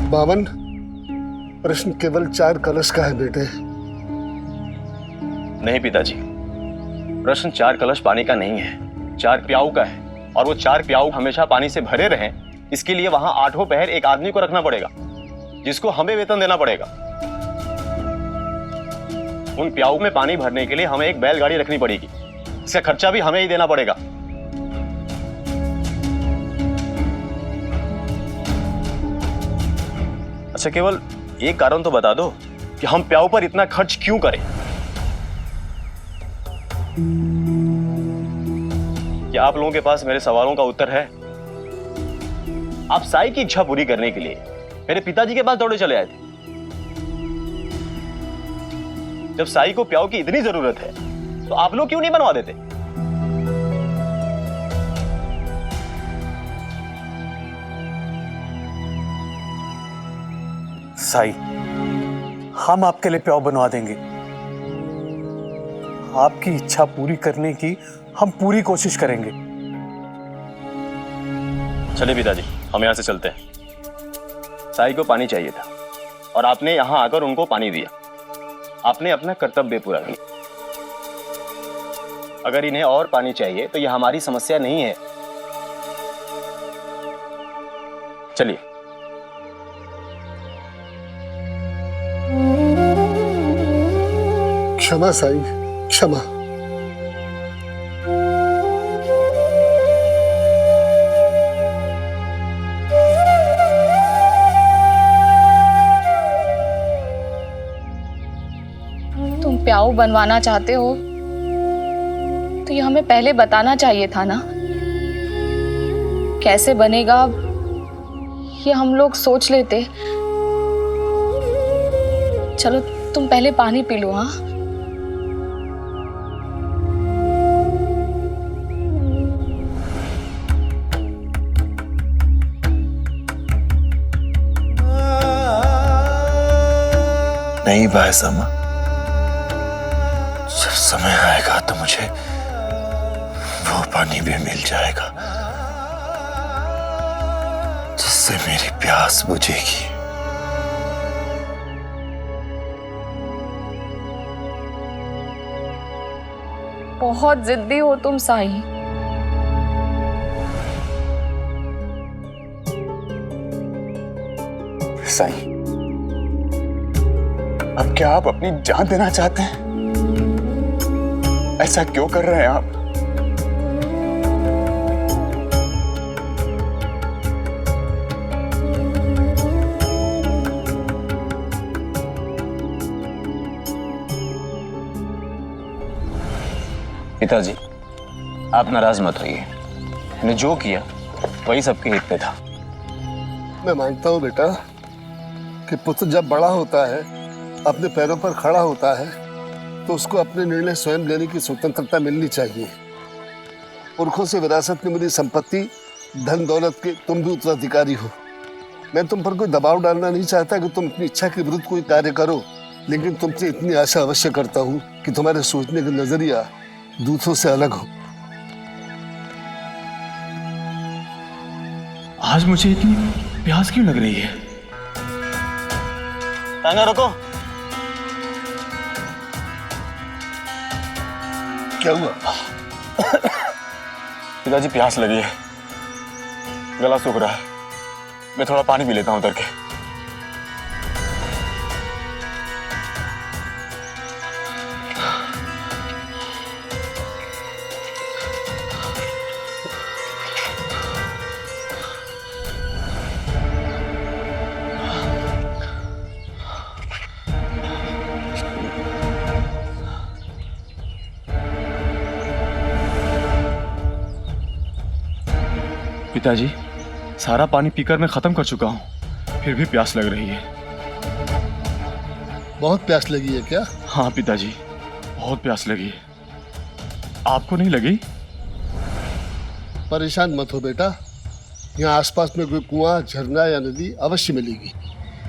[SPEAKER 21] बावन, प्रश्न केवल 4 कलश का है बेटे।
[SPEAKER 6] नहीं पिताजी, प्रश्न 4 कलश पानी का नहीं है, 4 प्याऊ का है। और वो 4 प्याऊ हमेशा पानी से भरे रहें, इसके लिए वहां 8 पहर एक आदमी को रखना पड़ेगा, जिसको हमें वेतन देना पड़ेगा। उन प्याऊ में पानी भरने के लिए हमें एक बैलगाड़ी रखनी पड़ेगी, इसका खर्चा भी हमें ही देना पड़ेगा। अच्छा, केवल एक कारण तो बता दो कि हम प्याऊ पर इतना खर्च क्यों करें? क्या आप लोगों के पास मेरे सवालों का उत्तर है? आप साई की इच्छा पूरी करने के लिए मेरे पिताजी के पास दौड़े चले आए थे। जब साई को प्याऊ की इतनी जरूरत है तो आप लोग क्यों नहीं बनवा देते?
[SPEAKER 11] साई, हम आपके लिए प्याऊ बनवा देंगे। आपकी इच्छा पूरी करने की हम पूरी कोशिश करेंगे।
[SPEAKER 6] चलिए पिताजी, हम यहां से चलते हैं। साई को पानी चाहिए था और आपने यहां आकर उनको पानी दिया। आपने अपना कर्तव्य पूरा किया। अगर इन्हें और पानी चाहिए तो यह हमारी समस्या नहीं है। चलिए।
[SPEAKER 21] क्षमा साई, क्षमा।
[SPEAKER 24] तुम प्याऊ बनवाना चाहते हो तो ये हमें पहले बताना चाहिए था ना। कैसे बनेगा ये हम लोग सोच लेते। चलो तुम पहले पानी पी लो। हाँ,
[SPEAKER 2] नहीं बायसमा, जब समय आएगा तो मुझे वो पानी भी मिल जाएगा जिससे मेरी प्यास बुझेगी।
[SPEAKER 24] बहुत जिद्दी हो तुम साई।
[SPEAKER 18] साई, अब क्या आप अपनी जान देना चाहते हैं? ऐसा क्यों कर रहे हैं आप?
[SPEAKER 6] पिताजी, आप नाराज मत होइए। मैंने जो किया वही सबके हित में था।
[SPEAKER 21] मैं मानता हूँ बेटा कि पुत्र जब बड़ा होता है, अपने पैरों पर खड़ा होता है, तो उसको अपने निर्णय स्वयं लेने की स्वतंत्रता मिलनी चाहिए। पुरखों से विरासत में मिली संपत्ति, धन दौलत के तुम भी उत्तराधिकारी हो। मैं तुम पर कोई दबाव डालना नहीं चाहता कि तुम अपनी इच्छा के विरुद्ध कोई कार्य करो, लेकिन तुमसे इतनी आशा अवश्य करता हूँ कि तुम्हारे सोचने का नजरिया दूसरों से अलग हो।
[SPEAKER 14] आज मुझे इतनी प्यास क्यों लग रही है?
[SPEAKER 6] ताना रुको।
[SPEAKER 21] क्या हुआ?
[SPEAKER 6] पिताजी, प्यास लगी है, गला सूख रहा है। मैं थोड़ा पानी पी लेता हूं उतर के।
[SPEAKER 14] पिताजी, सारा पानी पीकर मैं खत्म कर चुका हूँ, फिर भी प्यास लग रही है।
[SPEAKER 21] बहुत प्यास लगी है क्या?
[SPEAKER 14] हाँ पिताजी, बहुत प्यास लगी है। आपको नहीं लगी?
[SPEAKER 21] परेशान मत हो बेटा, यहाँ आसपास में कोई कुआं, झरना या नदी अवश्य मिलेगी।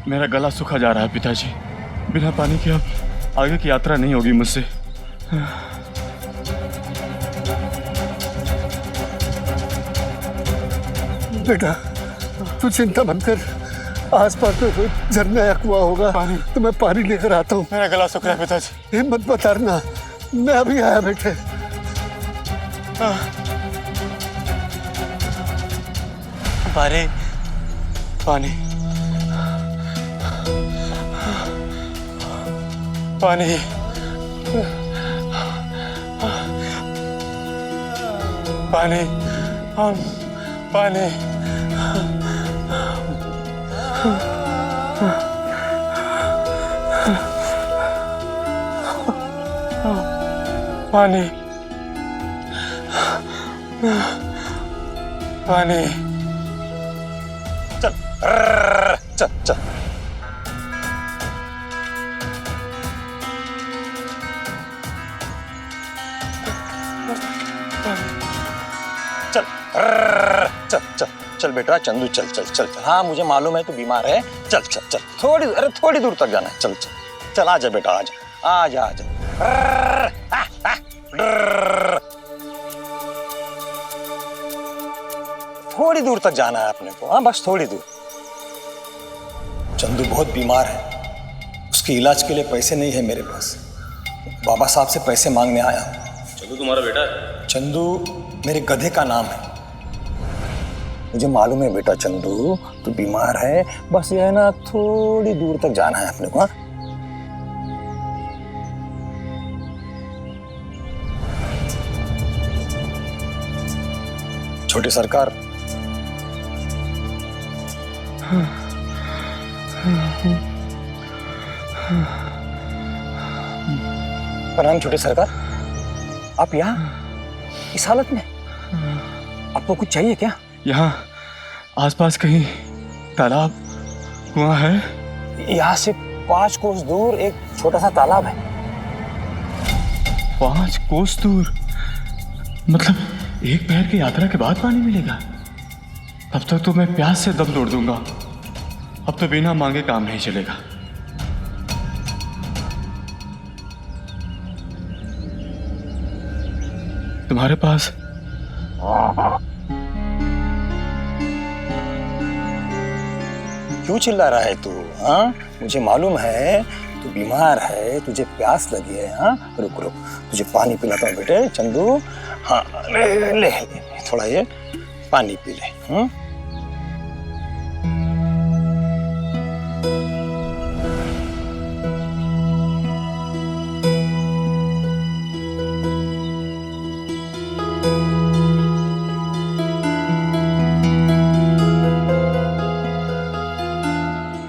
[SPEAKER 14] मेरा गला सूखा जा रहा है पिताजी, बिना पानी के अब आगे की यात्रा नहीं होगी मुझसे।
[SPEAKER 21] बेटा, तू चिंता मत कर। आसपास में कोई झरना या कुआं होगा तो मैं पानी लेकर आता हूँ।
[SPEAKER 11] मेरा गला सूख रहा है पिताजी।
[SPEAKER 21] हिम्मत मत हारना, मैं अभी आया बेटे।
[SPEAKER 11] पानी पानी पानी पानी पानी पानी पानी
[SPEAKER 4] चल चल चल। चल चल चल चल बेटा, चंदू चल चल चल चल। हाँ मुझे मालूम है तू बीमार है, चल चल चल। थोड़ी दूर तक जाना है, चल चल चल। आजा बेटा, आजा आजा आजा। थोड़ी दूर तक जाना है अपने को, हाँ बस थोड़ी दूर। चंदू बहुत बीमार है, उसके इलाज के लिए पैसे नहीं है मेरे पास। बाबा साहब से पैसे मांगने आया हूँ।
[SPEAKER 14] चंदू तुम्हारा बेटा है?
[SPEAKER 4] चंदू मेरे गधे का नाम है। मुझे मालूम है बेटा चंदू तू बीमार है, बस ये है ना थोड़ी दूर तक जाना है अपने को। हाँ छोटी सरकार, प्रणाम छोटी सरकार। आप यहाँ इस हालत में, आपको कुछ चाहिए क्या?
[SPEAKER 11] यहाँ आसपास कहीं तालाब कुआं है?
[SPEAKER 4] यहाँ से 5 कोस दूर एक छोटा सा तालाब है।
[SPEAKER 11] 5 कोस दूर? मतलब एक पैर की यात्रा के बाद पानी मिलेगा? तब तक तो मैं प्यास से दम तोड़ दूंगा। अब तो बिना मांगे काम नहीं चलेगा। तुम्हारे पास
[SPEAKER 4] क्यों चिल्ला रहा है तू? हाँ मुझे मालूम है तू बीमार है, तुझे प्यास लगी है। हाँ रुक रुक, तुझे पानी पिलाता हूँ बेटे चंदू। हाँ ले, ले थोड़ा ये पानी पी ले।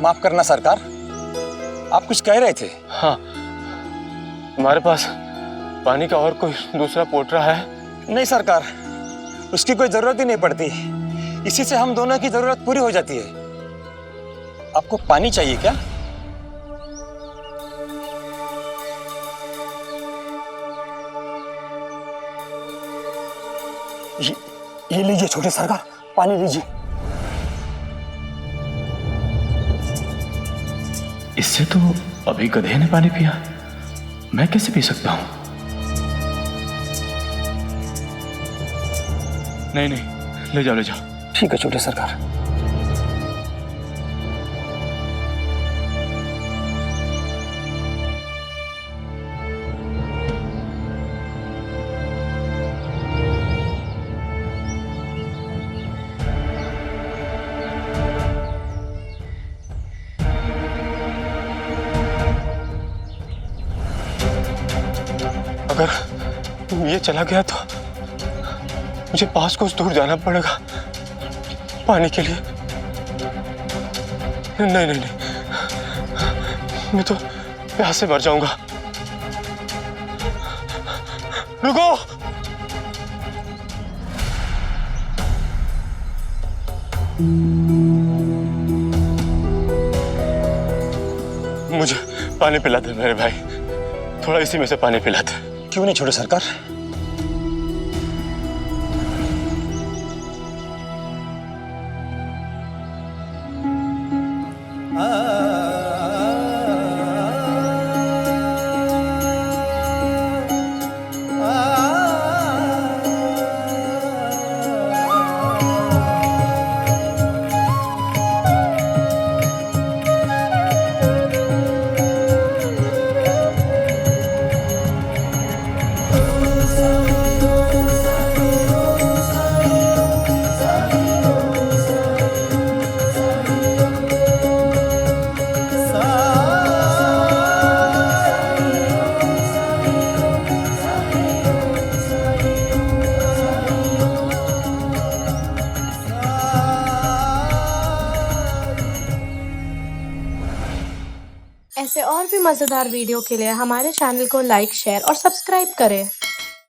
[SPEAKER 4] माफ करना सरकार, आप कुछ कह रहे थे?
[SPEAKER 11] हाँ, हमारे पास पानी का और कोई दूसरा पोटरा है?
[SPEAKER 4] नहीं सरकार, उसकी कोई जरूरत ही नहीं पड़ती। इसी से हम दोनों की जरूरत पूरी हो जाती है। आपको पानी चाहिए क्या? ये लीजिए छोटे सरकार, पानी लीजिए।
[SPEAKER 11] इससे तो अभी गधे ने पानी पिया, मैं कैसे पी सकता हूं? नहीं नहीं, ले जाओ ले जाओ।
[SPEAKER 4] ठीक है छोटे सरकार।
[SPEAKER 11] अगर ये चला गया तो मुझे 5 कोस दूर जाना पड़ेगा पानी के लिए। नहीं नहीं नहीं, मैं तो प्यास से मर जाऊंगा। रुको, मुझे पानी पिला दे मेरे भाई, थोड़ा इसी में से पानी पिला दे।
[SPEAKER 4] क्यों नहीं छोटे सरकार?
[SPEAKER 9] ऐसे और भी मज़ेदार वीडियो के लिए हमारे चैनल को लाइक, शेयर और सब्सक्राइब करें।